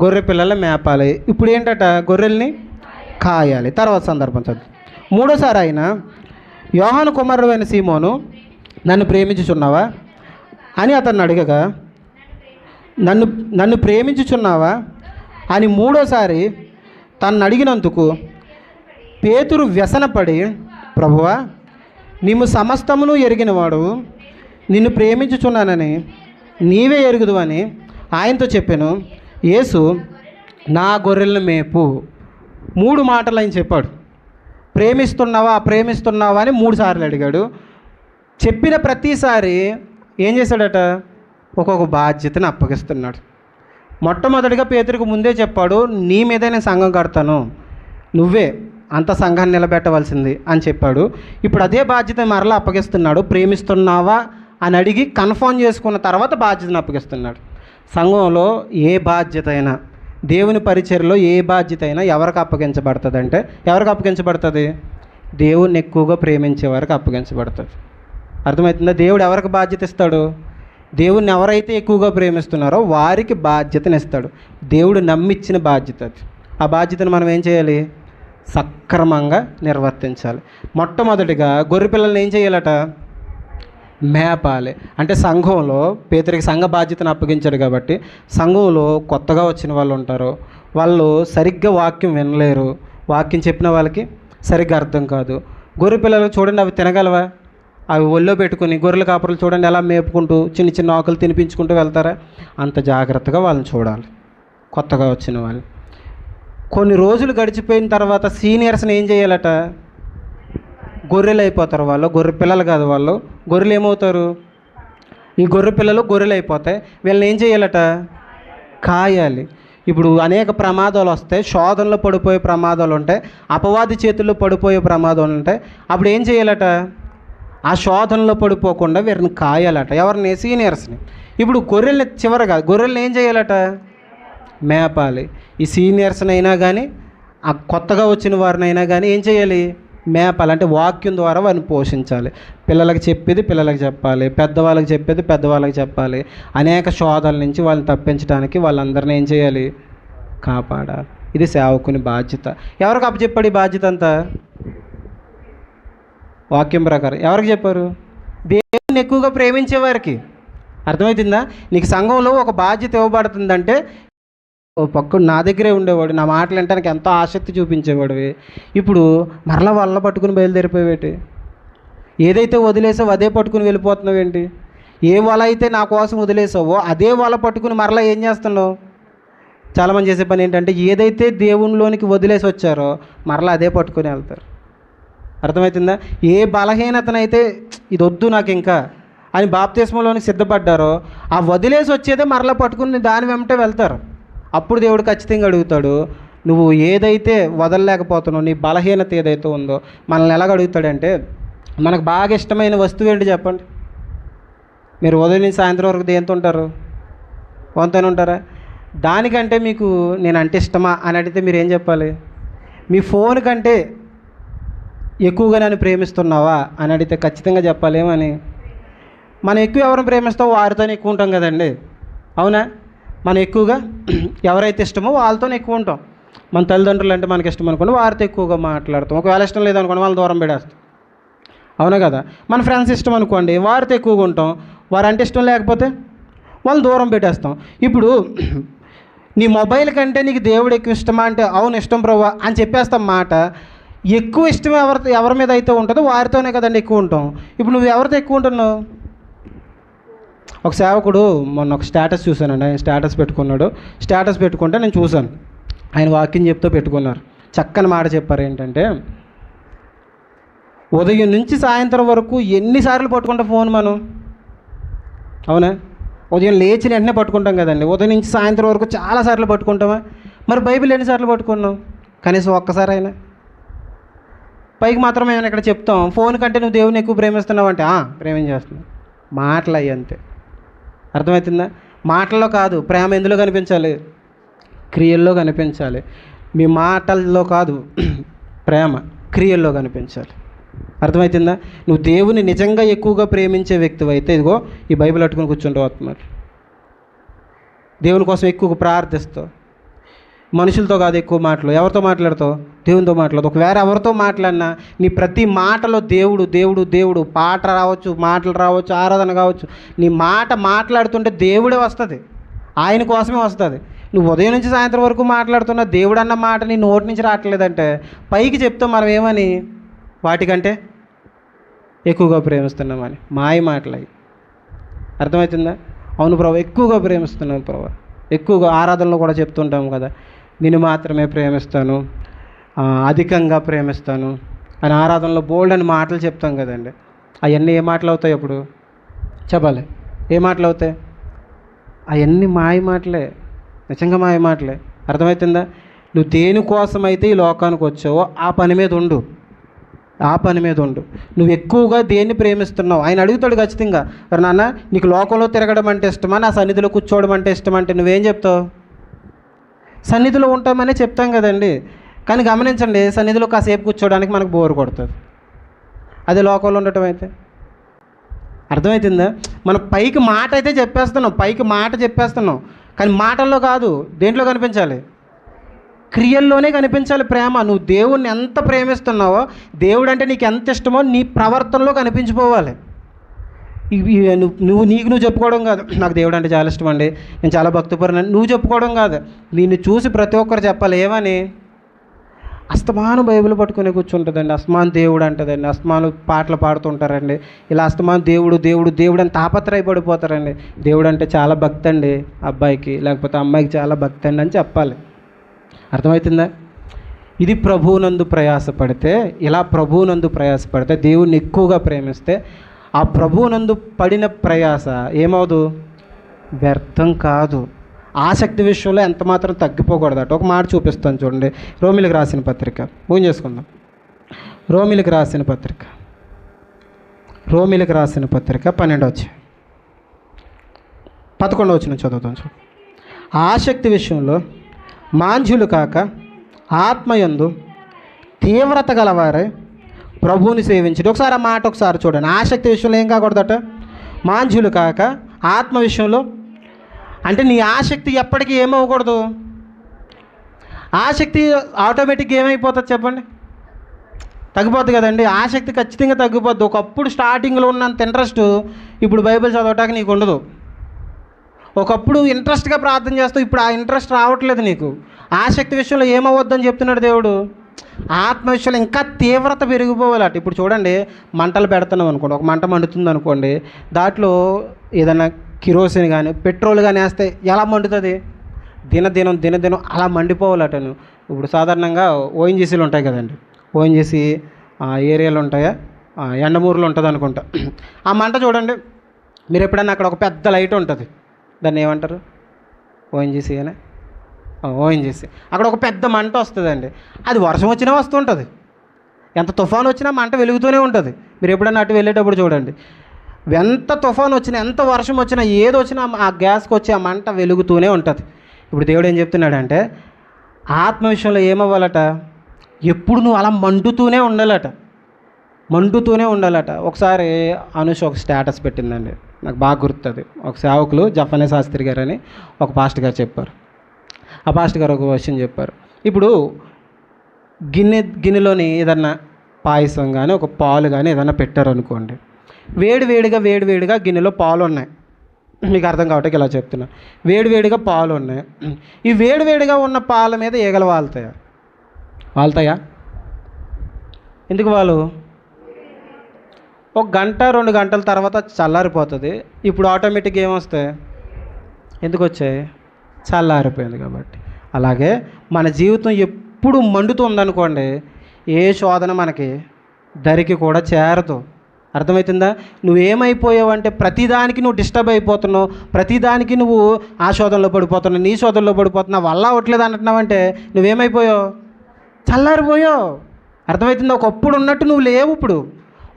గొర్రె పిల్లల్ని మేపాలి. ఇప్పుడు ఏంటట? గొర్రెల్ని కాయాలి. తర్వాత సందర్భం చదువు. 3వసారి ఆయన, యోహాను కుమారుడు అయిన సీమోను, నన్ను ప్రేమించుచున్నావా అని అతన్ని అడగగా, నన్ను ప్రేమించుచున్నావా అని 3వసారి తను అడిగినందుకు పేతురు వ్యసనపడి, ప్రభువా నీవు సమస్తమును ఎరిగినవాడు, నిన్ను ప్రేమించుచున్నానని నీవే ఎరుగుదు అని ఆయనతో చెప్పాను. యేసు నా గొర్రెలను మేపు. 3 మాటలు ఆయన చెప్పాడు. ప్రేమిస్తున్నావా అని 3 సార్లు అడిగాడు. చెప్పిన ప్రతిసారి ఏం చేశాడట, ఒక్కొక్క బాధ్యతను అప్పగిస్తున్నాడు. మొట్టమొదటిగా పేతురుకు ముందే చెప్పాడు, నీ మీదే నేను సంఘం కడతాను, నువ్వే అంత సంఘాన్ని నిలబెట్టవలసింది అని చెప్పాడు. ఇప్పుడు అదే బాధ్యత మరలా అప్పగిస్తున్నాడు. ప్రేమిస్తున్నావా అని అడిగి కన్ఫర్మ్ చేసుకున్న తర్వాత బాధ్యతను అప్పగిస్తున్నాడు. సంఘంలో ఏ బాధ్యత అయినా, దేవుని పరిచర్యలో ఏ బాధ్యత అయినా ఎవరికి అప్పగించబడుతుంది అంటే, ఎవరికి అప్పగించబడుతుంది? దేవుణ్ణి ఎక్కువగా ప్రేమించే వారికి అప్పగించబడుతుంది. అర్థమవుతుందా? దేవుడు ఎవరికి బాధ్యత ఇస్తాడు? దేవుణ్ణి ఎవరైతే ఎక్కువగా ప్రేమిస్తున్నారో వారికి బాధ్యతను ఇస్తాడు. దేవుడు నమ్మిచ్చిన బాధ్యత అది. ఆ బాధ్యతను మనం ఏం చేయాలి? సక్రమంగా నిర్వర్తించాలి. మొట్టమొదటిగా గొర్రె పిల్లల్ని ఏం చేయాలట? మేపాలి. అంటే సంఘంలో పేతురికి సంఘ బాధ్యతను అప్పగించాడు కాబట్టి, సంఘంలో కొత్తగా వచ్చిన వాళ్ళు ఉంటారు, వాళ్ళు సరిగ్గా వాక్యం వినలేరు, వాక్యం చెప్పిన వాళ్ళకి సరిగ్గా అర్థం కాదు. గొర్రె పిల్లలు చూడండి, అవి తినగలవా? అవి ఒళ్ళో పెట్టుకుని గొర్రెల కాపరులు చూడండి ఎలా మేపుకుంటూ చిన్న చిన్న ఆకులు తినిపించుకుంటూ వెళ్తారా? అంత జాగ్రత్తగా వాళ్ళని చూడాలి. కొత్తగా వచ్చిన వాళ్ళు కొన్ని రోజులు గడిచిపోయిన తర్వాత సీనియర్స్ని ఏం చేయాలట? గొర్రెలు అయిపోతారు. వాళ్ళు గొర్రె పిల్లలు కాదు, వాళ్ళు గొర్రెలు ఏమవుతారు? ఈ గొర్రె పిల్లలు గొర్రెలు అయిపోతాయి. వీళ్ళని ఏం చేయాలట? కాయాలి. ఇప్పుడు అనేక ప్రమాదాలు వస్తాయి, శోధనలో పడిపోయే ప్రమాదాలు ఉంటాయి, అపవాది చేతుల్లో పడిపోయే ప్రమాదాలు ఉంటాయి. అప్పుడు ఏం చేయాలట? ఆ శోధనలో పడిపోకుండా వీరిని కాయాలట. ఎవరిని? సీనియర్స్ని. ఇప్పుడు గొర్రెల్ని చివరగా గొర్రెల్ని ఏం చేయాలట? మేపాలి. ఈ సీనియర్స్ని అయినా కానీ, ఆ కొత్తగా వచ్చిన వారినైనా కానీ ఏం చేయాలి? మేపాలి. అంటే వాక్యం ద్వారా వారిని పోషించాలి. పిల్లలకి చెప్పేది పిల్లలకి చెప్పాలి, పెద్దవాళ్ళకి చెప్పేది పెద్దవాళ్ళకి చెప్పాలి. అనేక శోధనల నుంచి వాళ్ళని తప్పించడానికి వాళ్ళందరినీ ఏం చేయాలి? కాపాడాలి. ఇది సేవకుని బాధ్యత. ఎవరికి అప్పచెప్పాడు ఈ బాధ్యత అంతా? వాక్యం ప్రకారం ఎవరికి చెప్పారు? దేవుని ఎక్కువగా ప్రేమించేవారికి. అర్థమవుతుందా? నీకు సంఘంలో ఒక బాధ్యత ఇవ్వబడుతుందంటే, ఓ పక్కడు నా దగ్గరే ఉండేవాడు, నా మాటలు వినడానికి ఎంతో ఆసక్తి చూపించేవాడివి, ఇప్పుడు మరలా వాళ్ళ పట్టుకుని బయలుదేరిపోయేటి? ఏదైతే వదిలేసావో అదే పట్టుకుని వెళ్ళిపోతున్నావేంటి? ఏ వల అయితే నా కోసం వదిలేసావో అదే వల పట్టుకుని మరలా ఏం చేస్తున్నావు? చాలామంది చేసే పని ఏంటంటే, ఏదైతే దేవునిలోనికి వదిలేసి వచ్చారో మరలా అదే పట్టుకొని వెళ్తారు. అర్థమవుతుందా? ఏ బలహీనతనైతే ఇది వద్దు నాకు ఇంకా అని బాప్తిస్మలోనికి సిద్ధపడ్డారో ఆ వదిలేసి వచ్చేదే మరలా పట్టుకుని దాని వెంటే వెళ్తారు. అప్పుడు దేవుడు ఖచ్చితంగా అడుగుతాడు, నువ్వు ఏదైతే వదలలేకపోతున్నావు, నీ బలహీనత ఏదైతే ఉందో, మనల్ని ఎలాగ అడుగుతాడంటే, మనకు బాగా ఇష్టమైన వస్తువు ఏంటి చెప్పండి? మీరు ఉదయం నుంచి సాయంత్రం వరకు దేంతో ఉంటారు? వంతోనే ఉంటారా? దానికంటే మీకు నేనంటే ఇష్టమా అని అడిగితే మీరు ఏం చెప్పాలి? మీ ఫోన్ కంటే ఎక్కువగా నన్ను ప్రేమిస్తున్నావా అని అడిగితే ఖచ్చితంగా చెప్పాలేమని? మనం ఎక్కువ ఎవరిని ప్రేమిస్తామో వారితోనే ఎక్కువ ఉంటాం కదండి, అవునా? మనం ఎక్కువగా ఎవరైతే ఇష్టమో వాళ్ళతోనే ఎక్కువ ఉంటాం. మన తల్లిదండ్రులు అంటే మనకి ఇష్టం అనుకోండి, వారితో ఎక్కువగా మాట్లాడతాం. ఒకవేళ ఇష్టం లేదనుకోండి వాళ్ళని దూరం పెడేస్తాం, అవునా కదా? మన ఫ్రెండ్స్ ఇష్టం అనుకోండి, వారితో ఎక్కువగా ఉంటాం. వారంటే ఇష్టం లేకపోతే వాళ్ళు దూరం పెట్టేస్తాం. ఇప్పుడు నీ మొబైల్ కంటే నీకు దేవుడు ఎక్కువ ఇష్టమా అంటే, అవును ఇష్టం ప్రభా అని చెప్పేస్తాం మాట. ఎక్కువ ఇష్టం ఎవరి మీద అయితే ఉంటుందో వారితోనే కదండి ఎక్కువ ఉంటాం. ఇప్పుడు నువ్వు ఎవరితో ఎక్కువ ఉంటున్నావు? ఒక సేవకుడు మొన్న ఒక స్టేటస్ చూశానండి. ఆయన స్టేటస్ పెట్టుకున్నాడు. స్టేటస్ పెట్టుకుంటే నేను చూశాను, ఆయన వాక్యం చెప్తూ పెట్టుకున్నారు. చక్కని మాట చెప్పారు. ఏంటంటే, ఉదయం నుంచి సాయంత్రం వరకు ఎన్నిసార్లు పట్టుకుంటాం ఫోన్ మనం? అవునా? ఉదయం లేచిన వెంటనే పట్టుకుంటాం కదండి. ఉదయం నుంచి సాయంత్రం వరకు చాలాసార్లు పట్టుకుంటామా? మరి బైబిల్ ఎన్నిసార్లు పట్టుకున్నాం? కనీసం ఒక్కసారి అయినా. పైకి మాత్రం మేము ఇక్కడ చెప్తాం, ఫోన్ కంటే నువ్వు దేవుని ఎక్కువ ప్రేమిస్తున్నావు అంటే ప్రేమించేస్తున్నావు. మాటలు అయ్యి అంతే. అర్థమవుతుందా? మాటల్లో కాదు, ప్రేమ ఎందులో కనిపించాలి? క్రియల్లో కనిపించాలి. మీ మాటల్లో కాదు, ప్రేమ క్రియల్లో కనిపించాలి. అర్థమవుతుందా? నువ్వు దేవుని నిజంగా ఎక్కువగా ప్రేమించే వ్యక్తివి అయితే ఇదిగో ఈ బైబిల్ పట్టుకుని కూర్చుంటావు. మరి దేవుని కోసం ఎక్కువగా ప్రార్థిస్తావు. మనుషులతో కాదు ఎక్కువ మాటలు. ఎవరితో మాట్లాడతావు? దేవునితో మాట్లాడదు. ఒకవేళ ఎవరితో మాట్లాడినా నీ ప్రతి మాటలో దేవుడు దేవుడు దేవుడు. పాట రావచ్చు, మాటలు రావచ్చు, ఆరాధన కావచ్చు, నీ మాట మాట్లాడుతుంటే దేవుడే వస్తుంది, ఆయన కోసమే వస్తుంది. నువ్వు ఉదయం నుంచి సాయంత్రం వరకు మాట్లాడుతున్న దేవుడు అన్న మాట నీ నోటి నుంచి రావట్లేదంటే పైకి చెప్తాం మనం ఏమని? వాటికంటే ఎక్కువగా ప్రేమిస్తున్నామని. మాయ మాటలు అవి. అర్థమవుతుందా? అవును ప్రభు ఎక్కువగా ప్రేమిస్తున్నాను ప్రభు. ఎక్కువగా ఆరాధనలో కూడా చెప్తుంటాము కదా, నిన్ను మాత్రమే ప్రేమిస్తాను, అధికంగా ప్రేమిస్తాను అని ఆరాధనలో బోల్డ్ అని మాటలు చెప్తాం కదండి. అవన్నీ ఏ మాటలు అవుతాయి అప్పుడు చెప్పాలి? ఏ మాటలు అవుతాయి? అవన్నీ మాయ మాటలే, నిజంగా మాయ మాటలే. అర్థమవుతుందా? నువ్వు దేనికోసమైతే ఈ లోకానికి వచ్చావో ఆ పని మీద ఉండు, ఆ పని మీద ఉండు. నువ్వు ఎక్కువగా దేన్ని ప్రేమిస్తున్నావు? ఆయన అడుగుతాడు ఖచ్చితంగా, మరి నాన్న నీకు లోకంలో తిరగడం అంటే ఇష్టమా, నా సన్నిధిలో కూర్చోవడం అంటే ఇష్టం అంటే నువ్వేం చెప్తావు? సన్నిధిలో ఉంటామని చెప్తాం కదండి. కానీ గమనించండి, సన్నిధిలో కాసేపు కూర్చోవడానికి మనకు బోరు కొడుతుంది. అదే లోకంలో ఉండటం అయితే అర్థమవుతుందా? మనం పైకి మాట అయితే చెప్పేస్తున్నాం, పైకి మాట చెప్పేస్తున్నాం, కానీ మాటల్లో కాదు. దేంట్లో కనిపించాలి? క్రియల్లోనే కనిపించాలి ప్రేమ. నువ్వు దేవుణ్ణి ఎంత ప్రేమిస్తున్నావో, దేవుడు అంటే నీకు ఎంత ఇష్టమో నీ ప్రవర్తనలో కనిపించిపోవాలి. నువ్వు చెప్పుకోవడం కాదు, నాకు దేవుడు అంటే చాలా ఇష్టం అండి, నేను చాలా భక్తిపరుని నువ్వు చెప్పుకోవడం కాదు. నిన్ను చూసి ప్రతి ఒక్కరు చెప్పాలి ఏమని? అస్తమానం బైబిల్ పట్టుకుని కూర్చుంటుందండి, అస్తమానం దేవుడు అంటదండి, అస్తమానం పాటలు పాడుతుంటారండి, ఇలా అస్తమానం దేవుడు దేవుడు దేవుడు అని తాపత్రయపడిపోతారండి. దేవుడు అంటే చాలా భక్తి అండి అబ్బాయికి, లేకపోతే అమ్మాయికి చాలా భక్తి అండి అని చెప్పాలి. అర్థమవుతుందా? ఇది ప్రభువునందు ప్రయాసపడితే, ఇలా ప్రభువునందు ప్రయాసపడితే, దేవుణ్ణి ఎక్కువగా ప్రేమిస్తే ఆ ప్రభువునందు పడిన ప్రయాస ఏమవుదు? వ్యర్థం కాదు. ఆసక్తి విషయంలో ఎంత మాత్రం తగ్గిపోకూడదట. ఒక మాట చూపిస్తాను చూడండి, రోమిలకు రాసిన పత్రిక మూవ్ చేసుకుందాం. రోమిలకు రాసిన పత్రిక 12 11 చదువుతాం చూడండి. ఆసక్తి విషయంలో మాంద్యులు కాక ఆత్మయందు తీవ్రత గలవారే ప్రభువుని సేవించడు. ఒకసారి ఆ మాట ఒకసారి చూడండి. ఆసక్తి విషయంలో ఏం కాకూడదట? మాంద్యులు కాక ఆత్మ విషయంలో. అంటే నీ ఆసక్తి ఎప్పటికీ ఏమవ్వకూడదు? ఆసక్తి ఆటోమేటిక్గా ఏమైపోతుంది చెప్పండి? తగ్గిపోద్ది కదండి. ఆసక్తి ఖచ్చితంగా తగ్గిపోద్ది. ఒకప్పుడు స్టార్టింగ్లో ఉన్నంత ఇంట్రెస్ట్ ఇప్పుడు బైబిల్ చదవటానికి నీకు ఉండదు. ఒకప్పుడు ఇంట్రెస్ట్గా ప్రార్థన చేస్తావు, ఇప్పుడు ఆ ఇంట్రెస్ట్ రావట్లేదు నీకు. ఆసక్తి విషయంలో ఏమవద్దని చెప్తున్నాడు దేవుడు. ఆత్మ విషయంలో ఇంకా తీవ్రత పెరిగిపోవాలట. ఇప్పుడు చూడండి, మంటలు పెడుతున్నాం అనుకోండి, ఒక మంట మండుతుంది అనుకోండి, దాంట్లో ఏదైనా కిరోసిన్ కానీ పెట్రోల్ కానీ వేస్తే ఎలా మండుతుంది? దినదినం అలా మండిపోవాలట. ఇప్పుడు సాధారణంగా ఓఎన్జీసీలు ఉంటాయి కదండి, ఓఎన్జీసీ ఏరియాలు ఉంటాయా, ఎండమూరులో ఉంటుంది అనుకుంటా. ఆ మంట చూడండి, మీరు ఎప్పుడైనా అక్కడ ఒక పెద్ద లైట్ ఉంటుంది, దాన్ని ఏమంటారు? ఓఎన్జీసీ అనే, ఓఎన్జీసీ. అక్కడ ఒక పెద్ద మంట వస్తుందండి, అది వర్షం వచ్చినా వస్తుంటుంది, ఎంత తుఫాను వచ్చినా మంట వెలుగుతూనే ఉంటుంది. మీరు ఎప్పుడైనా అటు వెళ్ళేటప్పుడు చూడండి, ఎంత తుఫాను వచ్చినా, ఎంత వర్షం వచ్చినా, ఏది వచ్చినా ఆ గ్యాస్కి వచ్చి ఆ మంట వెలుగుతూనే ఉంటుంది. ఇప్పుడు దేవుడు ఏం చెప్తున్నాడంటే, ఆత్మ విషయంలో ఏమవ్వాలట? ఎప్పుడు నువ్వు అలా మండుతూనే ఉండాలట. ఒకసారి అనుష ఒక స్టేటస్ పెట్టిందండి, నాకు బాగా గుర్తుంది. ఒక సేవకులు జఫనే శాస్త్రి గారు అని ఒక పాస్టర్ గారు చెప్పారు. ఆ పాస్టర్ గారు ఒక విషయం చెప్పారు. ఇప్పుడు గిన్నెలోని ఏదన్నా పాయసం కానీ ఒక పాలు కానీ ఏదన్నా పెట్టారనుకోండి, వేడివేడిగా గిన్నెలో పాలు ఉన్నాయి. మీకు అర్థం కావటానికి ఇలా చెప్తున్నా, వేడివేడిగా పాలు ఉన్నాయి. ఈ వేడివేడిగా ఉన్న పాల మీద ఈగలు వాళ్తాయా? ఎందుకు వాళ్ళు? ఒక గంట 2 గంటల తర్వాత చల్లారిపోతుంది. ఇప్పుడు ఆటోమేటిక్గా ఏమొస్తాయి? ఎందుకు వచ్చాయి? చల్లారిపోయింది కాబట్టి. అలాగే మన జీవితం ఎప్పుడు మండుతుందనుకోండి, ఏ శోధన మనకి దరికి కూడా చేరదు. అర్థమవుతుందా? నువ్వేమైపోయావంటే ప్రతిదానికి నువ్వు డిస్టర్బ్ అయిపోతున్నావు, ప్రతిదానికి నువ్వు ఆ శోధనలో పడిపోతున్నావు, నీ శోధనలో పడిపోతున్నావు, వల్ల అవ్వట్లేదు అంటున్నావంటే నువ్వేమైపోయావు? చల్లారిపోయావు. అర్థమవుతుందా? ఒకప్పుడు ఉన్నట్టు నువ్వు లేవు.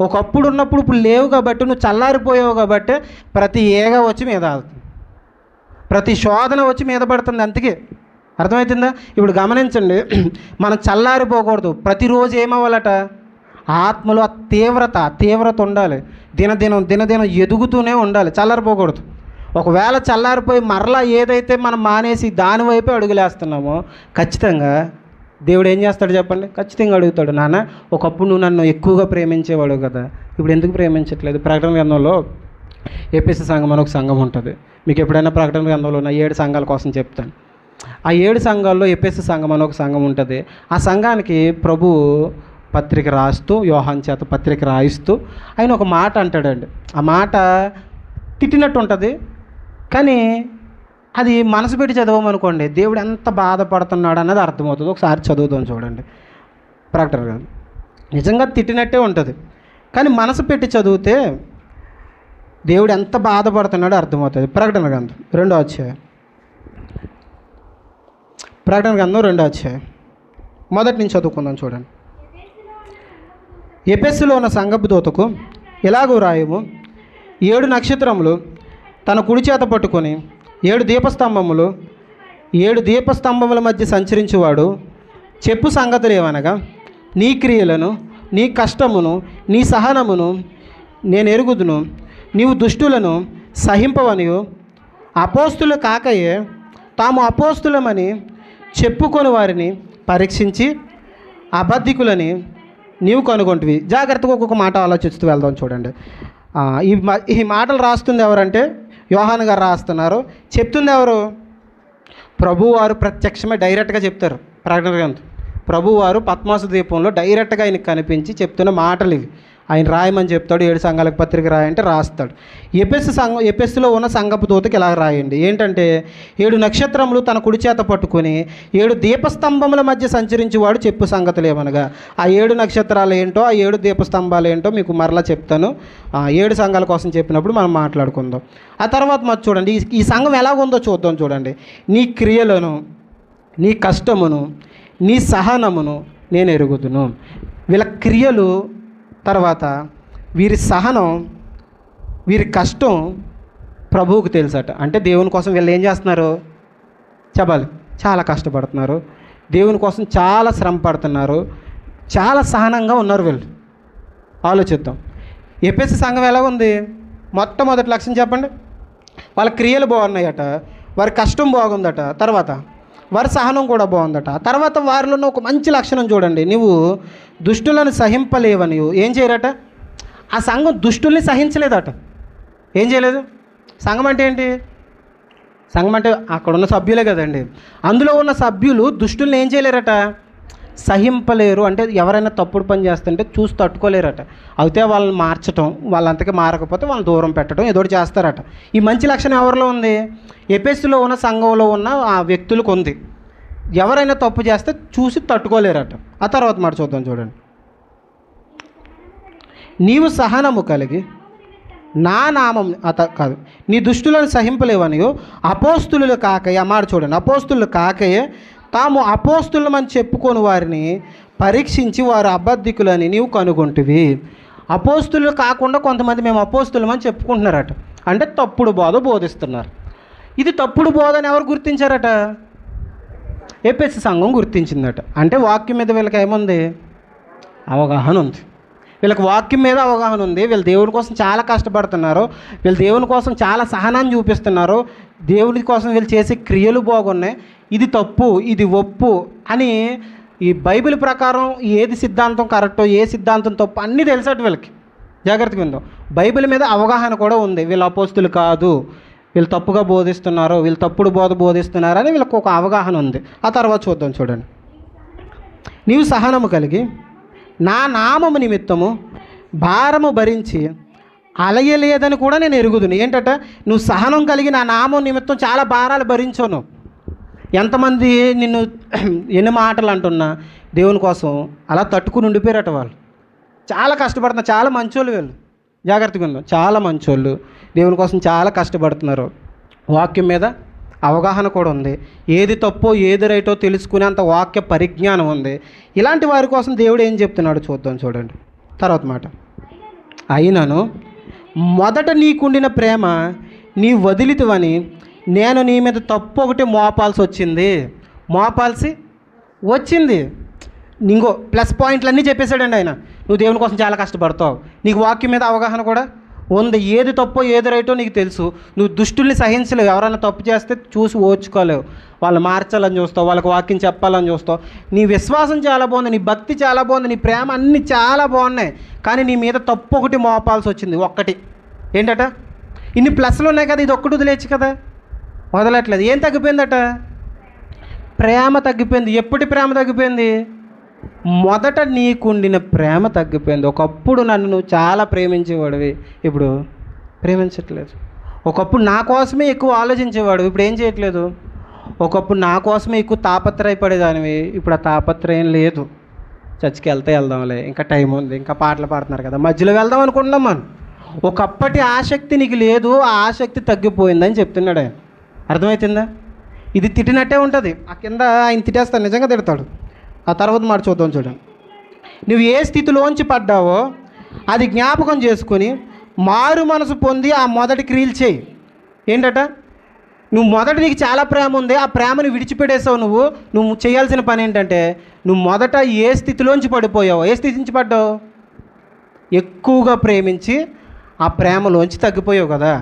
ఒకప్పుడు ఉన్నప్పుడు ఇప్పుడు లేవు కాబట్టి నువ్వు చల్లారిపోయావు. కాబట్టి ప్రతి ఏగ వచ్చి మీద ఆడుతుంది, ప్రతి శోధన వచ్చి మీద పడుతుంది. అందుకే అర్థమవుతుందా? ఇప్పుడు గమనించండి, మనం చల్లారిపోకూడదు. ప్రతిరోజు ఏమవ్వాలట? ఆత్మలో ఆ తీవ్రత ఉండాలి. దినదినం ఎదుగుతూనే ఉండాలి, చల్లారిపోకూడదు. ఒకవేళ చల్లారిపోయి మరలా ఏదైతే మనం మానేసి దానివైపే అడుగులేస్తున్నామో ఖచ్చితంగా దేవుడు ఏం చేస్తాడు చెప్పండి? ఖచ్చితంగా అడుగుతాడు, నాన్న ఒకప్పుడు నువ్వు నన్ను ఎక్కువగా ప్రేమించేవాడు కదా, ఇప్పుడు ఎందుకు ప్రేమించట్లేదు? ప్రకటన గ్రంథంలో ఎఫెసు సంఘం అని ఒక సంఘం ఉంటుంది. మీకు ఎప్పుడైనా ప్రకటన గ్రంథంలో ఉన్న 7 సంఘాల కోసం చెప్తాను. ఆ 7 సంఘాల్లో ఎఫెసు సంఘం అని ఒక సంఘం ఉంటుంది. ఆ సంఘానికి ప్రభు పత్రిక రాస్తూ, యోహాను చేత పత్రిక రాయిస్తూ ఆయన ఒక మాట అంటాడండి. ఆ మాట తిట్టినట్టు ఉంటుంది, కానీ అది మనసు పెట్టి చదవమనుకోండి దేవుడు ఎంత బాధపడుతున్నాడు అన్నది అర్థమవుతుంది. ఒకసారి చదువుతాం చూడండి. ప్రకటన గ్రంథం నిజంగా తిట్టినట్టే ఉంటుంది. కానీ మనసు పెట్టి చదివితే దేవుడు ఎంత బాధపడుతున్నాడో అర్థమవుతుంది. ప్రకటన గ్రంథం 2వ అధ్యాయం, ప్రకటన గ్రంథం 2వ అధ్యాయం మొదటి నుంచి చదువుకుందాం. చూడండి. ఎఫెసులో ఉన్న సంఘపు దూతకు ఇలాగూ రాయము, 7 నక్షత్రములు తన కుడి చేత పట్టుకొని 7 దీపస్తంభములు 7 దీపస్తంభముల మధ్య సంచరించువాడు చెప్పు సంగతులు ఏమనగా, నీ క్రియలను, నీ కష్టమును, నీ సహనమును నేను ఎరుగుదును. నీవు దుష్టులను సహింపవనియు అపోస్తులు కాకయే తాము అపోస్తులమని చెప్పుకొని వారిని పరీక్షించి అబద్ధికులని నీవు కనుగొంటివి. జాగ్రత్తగా ఒక్కొక్క మాట ఆలోచిస్తూ వెళ్దాం. చూడండి. ఈ మాటలు రాస్తుంది ఎవరంటే యోహాను గారు రాస్తున్నారు. చెప్తుంది ఎవరు? ప్రభువారు ప్రత్యక్షమే డైరెక్ట్గా చెప్తారు. ప్రకటన గ్రంథం ప్రభువారు పద్మాసు ద్వీపంలో డైరెక్ట్గా ఆయనకు కనిపించి చెప్తున్న మాటలు ఇవి. ఆయన రాయమని చెప్తాడు. 7 సంఘాలకు పత్రిక రాయంటే రాస్తాడు. ఎఫెసులో ఉన్న సంఘపు దూతకి ఇలా రాయండి. ఏంటంటే 7 నక్షత్రములు తన కుడి చేత పట్టుకొని 7 దీపస్తంభముల మధ్య సంచరించేవాడు చెప్పు సంగతులు ఏమనగా. ఆ 7 నక్షత్రాలు ఏంటో, ఆ 7 దీపస్తంభాలు ఏంటో మీకు మరలా చెప్తాను. 7 సంఘాల కోసం చెప్పినప్పుడు మనం మాట్లాడుకుందాం. ఆ తర్వాత మరి చూడండి, ఈ సంఘం ఎలాగుందో చూద్దాం. చూడండి. నీ క్రియలను, నీ కష్టమును, నీ సహనమును నేను ఎరుగుదును. వీళ్ళ క్రియలు, తర్వాత వీరి సహనం, వీరి కష్టం ప్రభువుకు తెలుసట. అంటే దేవుని కోసం వీళ్ళు ఏం చేస్తున్నారు చెప్పాలి, చాలా కష్టపడుతున్నారు, దేవుని కోసం చాలా శ్రమ పడుతున్నారు, చాలా సహనంగా ఉన్నారు వీళ్ళు. ఆలోచిద్దాం. ఎఫెసు సంఘం ఎలా ఉంది? మొట్టమొదటి లక్ష్యం చెప్పండి. వాళ్ళ క్రియలు బాగున్నాయట, వారి కష్టం బాగుందట, తర్వాత వారి సహనం కూడా బాగుందట. తర్వాత వారిలో ఒక మంచి లక్షణం చూడండి, నువ్వు దుష్టులను సహింపలేవని. ఏం చేయరట? ఆ సంఘం దుష్టుల్ని సహించలేదట. ఏం చేయలేదు? సంఘం అంటే ఏంటి? సంఘం అంటే అక్కడ ఉన్న సభ్యులే కదండి. అందులో ఉన్న సభ్యులు దుష్టుల్ని ఏం చేయలేరట? సహింపలేరు. అంటే ఎవరైనా తప్పుడు పని చేస్తుంటే చూసి తట్టుకోలేరట. అయితే వాళ్ళని మార్చడం, వాళ్ళంతకీ మారకపోతే వాళ్ళని దూరం పెట్టడం, ఏదో చేస్తారట. ఈ మంచి లక్షణం ఎవరిలో ఉంది? ఎఫెసులో ఉన్న సంఘంలో ఉన్న ఆ వ్యక్తులకు ఉంది. ఎవరైనా తప్పు చేస్తే చూసి తట్టుకోలేరట. ఆ తర్వాత మాట చూద్దాం. చూడండి. నీవు సహనము కలిగి నా నామం కాదు, నీ దుష్టులను సహింపలేవనియో అపోస్తులు కాకయే. మాట చూడండి. అపోస్తులు కాకయే తాము అపోస్తులమని చెప్పుకొని వారిని పరీక్షించి వారు అబద్ధికులని నీవు కనుగొంటివి. అపోస్తులు కాకుండా కొంతమంది మేము అపోస్తులమని చెప్పుకుంటున్నారట. అంటే తప్పుడు బోధ బోధిస్తున్నారు. ఇది తప్పుడు బోధ అని ఎవరు గుర్తించారట? ఎఫెసు సంఘం గుర్తించిందట. అంటే వాక్యం మీద వీళ్ళకి ఏముంది? అవగాహన ఉంది. వీళ్ళకి వాక్యం మీద అవగాహన ఉంది. వీళ్ళు దేవుని కోసం చాలా కష్టపడుతున్నారు, వీళ్ళు దేవుని కోసం చాలా సహనాన్ని చూపిస్తున్నారు, దేవుని కోసం వీళ్ళు చేసే క్రియలు బాగున్నాయి, ఇది తప్పు ఇది ఒప్పు అని ఈ బైబిల్ ప్రకారం ఏది సిద్ధాంతం కరెక్టో, ఏ సిద్ధాంతం తప్పు అన్నీ తెలుసట వీళ్ళకి. జాగ్రత్తగా ఉందో. బైబిల్ మీద అవగాహన కూడా ఉంది. వీళ్ళు అపోస్తులు కాదు, వీళ్ళు తప్పుగా బోధిస్తున్నారు, వీళ్ళు తప్పుడు బోధ బోధిస్తున్నారు అని వీళ్ళకి ఒక అవగాహన ఉంది. ఆ తర్వాత చూద్దాం. చూడండి. నీవు సహనము కలిగి నా నామము నిమిత్తము భారము భరించి అలయలేదని కూడా నేను ఎరుగుదును. ఏంటట? నువ్వు సహనం కలిగి నా నామం నిమిత్తం చాలా భారాలు భరించాను. ఎంతమంది నిన్ను ఎన్ని మాటలు అంటున్నా దేవుని కోసం అలా తట్టుకుని ఉండిపోయారట. వాళ్ళు చాలా కష్టపడుతున్నారు, చాలా మంచోళ్ళు వీళ్ళు. జాగ్రత్తగా ఉందాం. చాలా మంచోళ్ళు, దేవుని కోసం చాలా కష్టపడుతున్నారు. వాక్యం మీద అవగాహన కూడా ఉంది. ఏది తప్పో ఏది రైటో తెలుసుకునేంత వాక్య పరిజ్ఞానం ఉంది. ఇలాంటి వారి కోసం దేవుడు ఏం చెప్తున్నాడు చూద్దాం. చూడండి. తర్వాత మాట. అయినను మొదట నీకుండిన ప్రేమ నీ వదిలితివని నేను నీ మీద తప్పు ఒకటి మోపాల్సి వచ్చింది. ఇంకో ప్లస్ పాయింట్లన్నీ చెప్పేశాడండి ఆయన. నువ్వు దేవుని కోసం చాలా కష్టపడతావు, నీకు వాక్యం మీద అవగాహన కూడా ఉంది, ఏది తప్పో ఏది రైటో నీకు తెలుసు, నువ్వు దుష్టుల్ని సహించలేవు, ఎవరైనా తప్పు చేస్తే చూసి ఓర్చుకోలేవు, వాళ్ళు మార్చాలని చూస్తావు, వాళ్ళకి వాక్యం చెప్పాలని చూస్తావు. నీ విశ్వాసం చాలా బాగుంది, నీ భక్తి చాలా బాగుంది, నీ ప్రేమ అన్నీ చాలా బాగున్నాయి, కానీ నీ మీద తప్పు ఒకటి మోపాల్సి వచ్చింది. ఒక్కటి ఏంటట? ఇన్ని ప్లస్లు ఉన్నాయి కదా, ఇది ఒక్కటి వదిలేచ్చు కదా, వదలట్లేదు. ఏం తగ్గిపోయిందట? ప్రేమ తగ్గిపోయింది. ఎప్పటి ప్రేమ తగ్గిపోయింది? మొదట నీకుండిన ప్రేమ తగ్గిపోయింది. ఒకప్పుడు నన్ను నువ్వు చాలా ప్రేమించేవాడివి, ఇప్పుడు ప్రేమించట్లేదు. ఒకప్పుడు నా కోసమే ఎక్కువ ఆలోచించేవాడు, ఇప్పుడు ఏం చేయట్లేదు. ఒకప్పుడు నా కోసమే ఎక్కువ తాపత్రయపడేదానివి, ఇప్పుడు ఆ తాపత్రయం లేదు. చర్చికి వెళ్దాంలే, ఇంకా టైం ఉంది, ఇంకా పాటలు పాడుతున్నారు కదా, మధ్యలో వెళ్దాం అనుకుంటున్నాం మనం. ఒకప్పటి ఆసక్తి నీకు లేదు, ఆ ఆసక్తి తగ్గిపోయిందని చెప్తున్నాడు ఆయన. అర్థమవుతుందా? ఇది తిట్టినట్టే ఉంటుంది. ఆ కింద ఆయన తిట్టేస్తాడు, నిజంగా తిడతాడు. ఆ తర్వాత మాట చూద్దాం చూడండి. నువ్వు ఏ స్థితిలోంచి పడ్డావో అది జ్ఞాపకం చేసుకొని మారు మనసు పొంది ఆ మొదటి క్రియలు చేయి. ఏంటట? నువ్వు మొదట నీకు చాలా ప్రేమ ఉంది, ఆ ప్రేమను విడిచిపెట్టేసావు. నువ్వు చేయాల్సిన పని ఏంటంటే, నువ్వు మొదట ఏ స్థితిలోంచి పడిపోయావో, ఏ స్థితి నుంచి పడ్డావు? ఎక్కువగా ప్రేమించి ఆ ప్రేమలోంచి తగ్గిపోయావు కదా.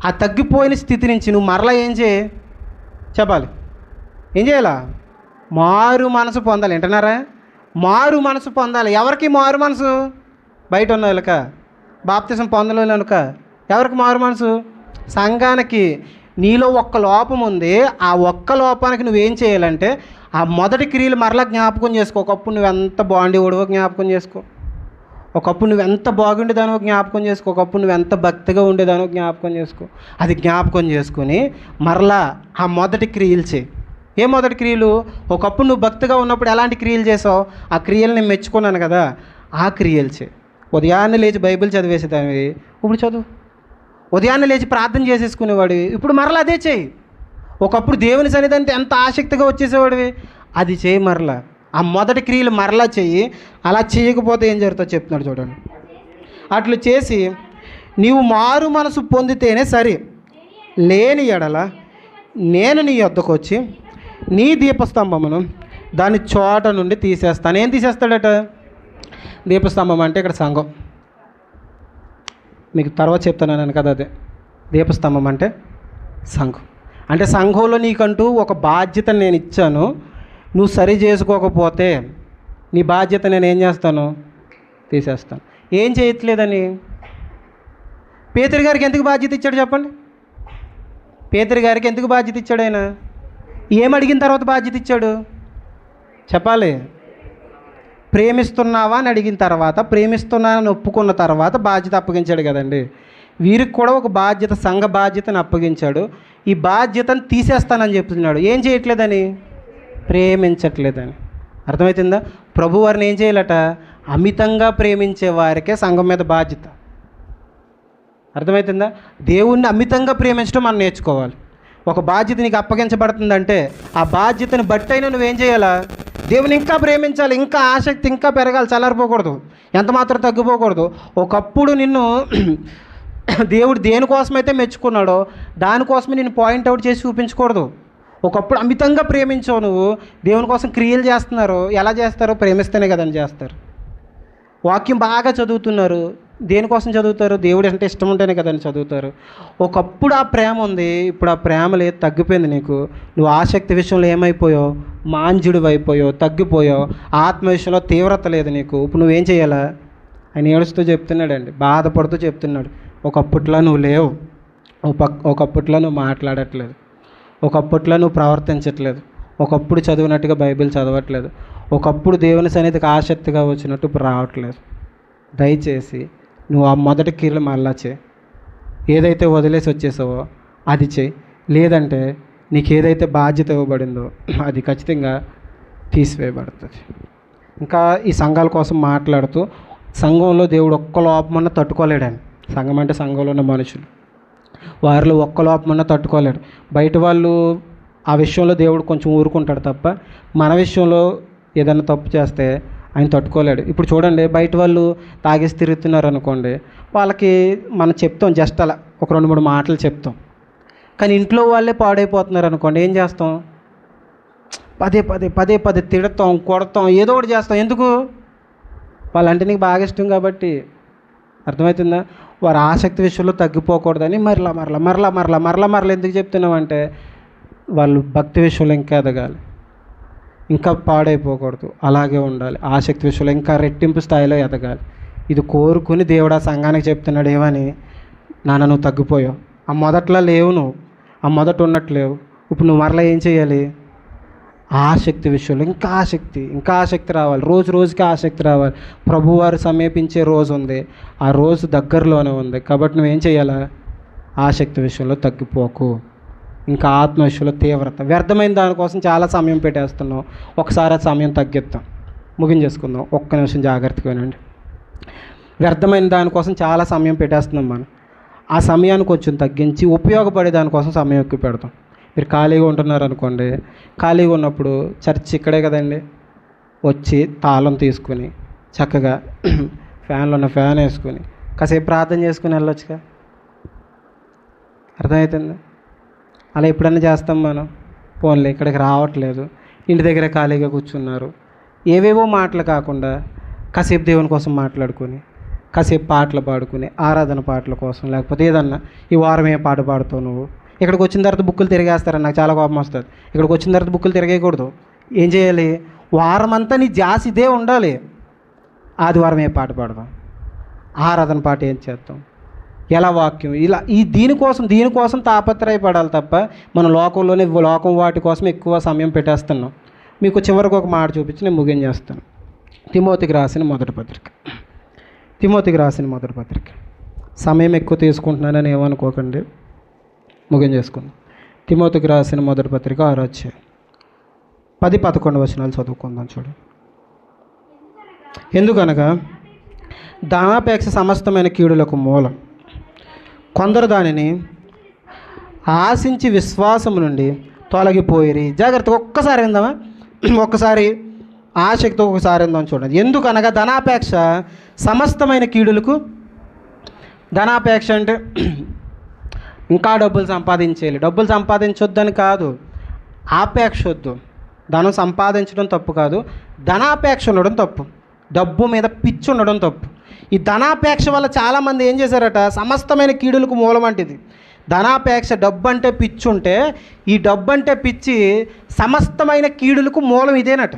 ఆ తగ్గిపోయిన స్థితి నుంచి నువ్వు మరలా ఏం చేయి చెప్పాలి? ఏం చేయాలా? మారు మనసు పొందాలి. వింటున్నారా? మారు మనసు పొందాలి. ఎవరికి మారు మనసు? బయట ఉన్న వాళ్ళక, బాప్తిసం పొందలేనుక. ఎవరికి మారు మనసు? సంఘానికి. నీలో ఒక్క లోపం ఉంది, ఆ ఒక్క లోపానికి నువ్వేం చేయాలంటే ఆ మొదటి క్రియలు మరలా జ్ఞాపకం చేసుకో. ఒకప్పుడు నువ్వు ఎంత బాగుండేవాడివో జ్ఞాపకం చేసుకో. ఒకప్పుడు నువ్వు ఎంత బాగుండేదానో జ్ఞాపకం చేసుకో. ఒకప్పుడు నువ్వు ఎంత భక్తిగా ఉండేదానో జ్ఞాపకం చేసుకో. అది జ్ఞాపకం చేసుకొని మరలా ఆ మొదటి క్రియలు చేయి. ఏ మొదటి క్రియలు? ఒకప్పుడు నువ్వు భక్తిగా ఉన్నప్పుడు ఎలాంటి క్రియలు చేసావు, ఆ క్రియలు నేను మెచ్చుకున్నాను కదా, ఆ క్రియలు చేయి. ఉదయాన్నే లేచి బైబిల్ చదివేసేదానివి, ఇప్పుడు చదువు. ఉదయాన్నే లేచి ప్రార్థన చేసేసుకునేవాడివి, ఇప్పుడు మరలా అదే చేయి. ఒకప్పుడు దేవుని సన్నిధి ఎంత ఆసక్తిగా వచ్చేసేవాడివి, అది చేయి. మరలా ఆ మొదటి క్రియలు మరలా చెయ్యి. అలా చేయకపోతే ఏం జరుగుతుందో చెప్తున్నాడు చూడండి. అట్లు చేసి నీవు మారు మనసు పొందితేనే సరే, లేని ఎడల నేను నీ యొద్దకు వచ్చి నీ దీపస్తంభమును దాని చోట నుండి తీసేస్తాను. ఏం తీసేస్తాడట? దీపస్తంభం అంటే ఇక్కడ సంఘం. మీకు తర్వాత చెప్తున్నాను కదా, అదే దీపస్తంభం అంటే సంఘం. అంటే సంఘంలో నీకంటూ ఒక బాధ్యతను నేను ఇచ్చాను. నువ్వు సరి చేసుకోకపోతే నీ బాధ్యత నేను ఏం చేస్తాను? తీసేస్తాను. ఏం చేయట్లేదని పేతురు గారికి ఎందుకు బాధ్యత ఇచ్చాడు చెప్పండి? పేతురు గారికి ఎందుకు బాధ్యత ఇచ్చాడు ఆయన? ఏమడిగిన తర్వాత బాధ్యత ఇచ్చాడు చెప్పాలి? ప్రేమిస్తున్నావా అని అడిగిన తర్వాత, ప్రేమిస్తున్నానని ఒప్పుకున్న తర్వాత బాధ్యత అప్పగించాడు కదండి. వీరికి కూడా ఒక బాధ్యత, సంఘ బాధ్యతను అప్పగించాడు. ఈ బాధ్యతను తీసేస్తానని చెప్తున్నాడు. ఏం చేయట్లేదని? ప్రేమించట్లేదని. అర్థమవుతుందా? ప్రభువారిని ఏం చేయాలట? అమితంగా ప్రేమించే వారికే సంఘం మీద బాధ్యత. అర్థమవుతుందా? దేవుణ్ణి అమితంగా ప్రేమించడం మనం నేర్చుకోవాలి. ఒక బాధ్యత నీకు అప్పగించబడుతుందంటే ఆ బాధ్యతను బట్టైనా నువ్వేం చేయాలా? దేవుని ఇంకా ప్రేమించాలి, ఇంకా ఆసక్తి ఇంకా పెరగాలి, చల్లారిపోకూడదు, ఎంత మాత్రం తగ్గిపోకూడదు. ఒకప్పుడు నిన్ను దేవుడు దేనికోసమైతే మెచ్చుకున్నాడో దానికోసమే నేను పాయింట్అవుట్ చేసి చూపించకూడదు. ఒకప్పుడు అమితంగా ప్రేమించావు నువ్వు, దేవుని కోసం క్రియలు చేస్తున్నారు. ఎలా చేస్తారో? ప్రేమిస్తేనే కదని చేస్తారు. వాక్యం బాగా చదువుతున్నారు, దేనికోసం చదువుతారు? దేవుడు అంటే ఇష్టం ఉంటేనే కదని చదువుతారు. ఒకప్పుడు ఆ ప్రేమ ఉంది, ఇప్పుడు ఆ ప్రేమ లేదు, తగ్గిపోయింది నీకు. నువ్వు ఆసక్తి విషయంలో ఏమైపోయావు? మాంజుడు అయిపోయావు, తగ్గిపోయావు. ఆత్మ విషయంలో తీవ్రత లేదు నీకు. ఇప్పుడు నువ్వేం చేయాలా? ఆయన ఏడుస్తూ చెప్తున్నాడండి, బాధపడుతూ చెప్తున్నాడు. ఒకప్పట్లో నువ్వు లేవు, ఒకప్పట్లో నువ్వు మాట్లాడట్లేదు, ఒకప్పట్లో నువ్వు ప్రవర్తించట్లేదు, ఒకప్పుడు చదివినట్టుగా బైబిల్ చదవట్లేదు, ఒకప్పుడు దేవుని సన్నిధికి ఆసక్తిగా వచ్చినట్టు ఇప్పుడు రావట్లేదు. దయచేసి నువ్వు ఆ మొదటి క్రియలు మళ్ళా చేయి. ఏదైతే వదిలేసి వచ్చేసావో అది చేయి. లేదంటే నీకు ఏదైతే బాధ్యత ఇవ్వబడిందో అది ఖచ్చితంగా తీసివేయబడుతుంది. ఇంకా ఈ సంఘాల కోసం మాట్లాడుతూ, సంఘంలో దేవుడు ఒక్క లోపమన్నా తట్టుకోలేడని. సంఘం అంటే సంఘంలో ఉన్న మనుషులు, వారిలో ఒక్క లోపమన్నా తట్టుకోలేడు. బయట వాళ్ళు ఆ విషయంలో దేవుడు కొంచెం ఊరుకుంటాడు తప్ప, మన విషయంలో ఏదైనా తప్పు చేస్తే ఆయన తట్టుకోలేడు. ఇప్పుడు చూడండి, బయట వాళ్ళు తాగేసి తిరుగుతున్నారు అనుకోండి, వాళ్ళకి మనం చెప్తాం, జస్ట్ అలా ఒక 2-3 మాటలు చెప్తాం. కానీ ఇంట్లో వాళ్ళే పాడైపోతున్నారు అనుకోండి, ఏం చేస్తాం? పదే పదే తిడతాం, కొడతాం, ఏదో ఒకటి చేస్తాం. ఎందుకు? వాళ్ళంటే నీకు బాగా ఇష్టం కాబట్టి. అర్థమవుతుందా? వారి ఆసక్తి విషయంలో తగ్గిపోకూడదని మరలా ఎందుకు చెప్తున్నామంటే, వాళ్ళు భక్తి విషయంలో ఇంకా ఎదగాలి, ఇంకా పాడైపోకూడదు, అలాగే ఉండాలి. ఆసక్తి విషయంలో ఇంకా రెట్టింపు స్థాయిలో ఎదగాలి. ఇది కోరుకుని దేవుడు ఆ సంఘానికి చెప్తున్నాడు. ఏమని? నాన్న నువ్వు తగ్గిపోయావు, ఆ మొదట్లో లేవు, నువ్వు ఆ మొదట ఉన్నట్టు లేవు. ఇప్పుడు నువ్వు మరలా ఏం చేయాలి? ఆసక్తి విషయంలో ఇంకా ఆసక్తి రావాలి. రోజు రోజుకి ఆసక్తి రావాలి. ప్రభువారు సమీపించే రోజు ఉంది, ఆ రోజు దగ్గరలోనే ఉంది. కాబట్టి నువ్వేం చేయాలా? ఆసక్తి విషయంలో తగ్గిపోకు. ఇంకా ఆత్మ విషయంలో తీవ్రత. వ్యర్థమైన దానికోసం చాలా సమయం పెట్టేస్తున్నావు. ఒకసారి ఆ సమయం తగ్గిద్దాం. ముగించేసుకుందాం. ఒక్క నిమిషం జాగ్రత్తగా వినండి. వ్యర్థమైన దానికోసం చాలా సమయం పెట్టేస్తున్నాం మనం. ఆ సమయాన్ని కొంచెం తగ్గించి ఉపయోగపడే దానికోసం సమయం ఎక్కువ పెడతాం. మీరు ఖాళీగా ఉంటున్నారు అనుకోండి, ఖాళీగా ఉన్నప్పుడు చర్చ్ ఇక్కడే కదండి, వచ్చి తాళం తీసుకుని చక్కగా ఫ్యాన్లో ఉన్న ఫ్యాన్ వేసుకొని కాసేపు ప్రార్థన చేసుకుని వెళ్ళొచ్చుగా. అర్థమవుతుంది? అలా ఎప్పుడన్నా చేస్తాం మనం. ఫోన్లో ఇక్కడికి రావట్లేదు, ఇంటి దగ్గర ఖాళీగా కూర్చున్నారు, ఏవేవో మాటలు కాకుండా కాసేపు దేవుని కోసం మాట్లాడుకొని, కాసేపు పాటలు పాడుకుని, ఆరాధన పాటల కోసం, లేకపోతే ఏదన్నా ఈ వారం ఏ పాట పాడుతావు నువ్వు, ఇక్కడికి వచ్చిన తర్వాత బుక్కులు తిరిగేస్తారని నాకు చాలా కోపం వస్తుంది. ఇక్కడికి వచ్చిన తర్వాత బుక్కులు తిరిగేయకూడదు. ఏం చేయాలి? వారం అంతా నీ జాస్ ఇదే ఉండాలి. ఆదివారం ఏ పాట పాడదాం, ఆరాధన పాట ఏం చేద్దాం, ఎలా వాక్యం, ఇలా దీనికోసం తాపత్రయపడాలి తప్ప మన లోకం వాటి కోసం ఎక్కువ సమయం పెట్టేస్తున్నాం. మీకు చివరికి ఒక మాట చూపించి నేను ముగించేస్తాను. తిమోతికి రాసిన మొదటి పత్రిక. సమయం ఎక్కువ తీసుకుంటున్నానని ఏమనుకోకండి, ముగించేసుకుందాం. తిమోతికి రాసిన మొదటి పత్రిక 6వ అధ్యాయం 10-11 వచనాలు చదువుకుందాం. చూడండి. ఎందుకనగా ధనాపేక్ష సమస్తమైన కీడులకు మూలం. కొందరు దానిని ఆశించి విశ్వాసము నుండి తొలగిపోయిరి. జాగ్రత్తగా ఒక్కసారి విందామా? ఒక్కసారి ఆసక్తితో ఒకసారి విందాం. చూడండి. ఎందుకనగా ధనాపేక్ష సమస్తమైన కీడులకు. ధనాపేక్ష అంటే ఇంకా డబ్బులు సంపాదించేయాలి, డబ్బులు సంపాదించొద్దని కాదు, ఆపేక్ష వద్దు. ధనం సంపాదించడం తప్పు కాదు, ధనాపేక్ష ఉండడం తప్పు. డబ్బు మీద పిచ్చి ఉండడం తప్పు. ఈ ధనాపేక్ష వల్ల చాలామంది ఏం చేశారట, సమస్తమైన కీడులకు మూలం అంటేది ధనాపేక్ష. డబ్బు అంటే పిచ్చి ఉంటే, ఈ డబ్బు అంటే పిచ్చి సమస్తమైన కీడులకు మూలం ఇదేనట.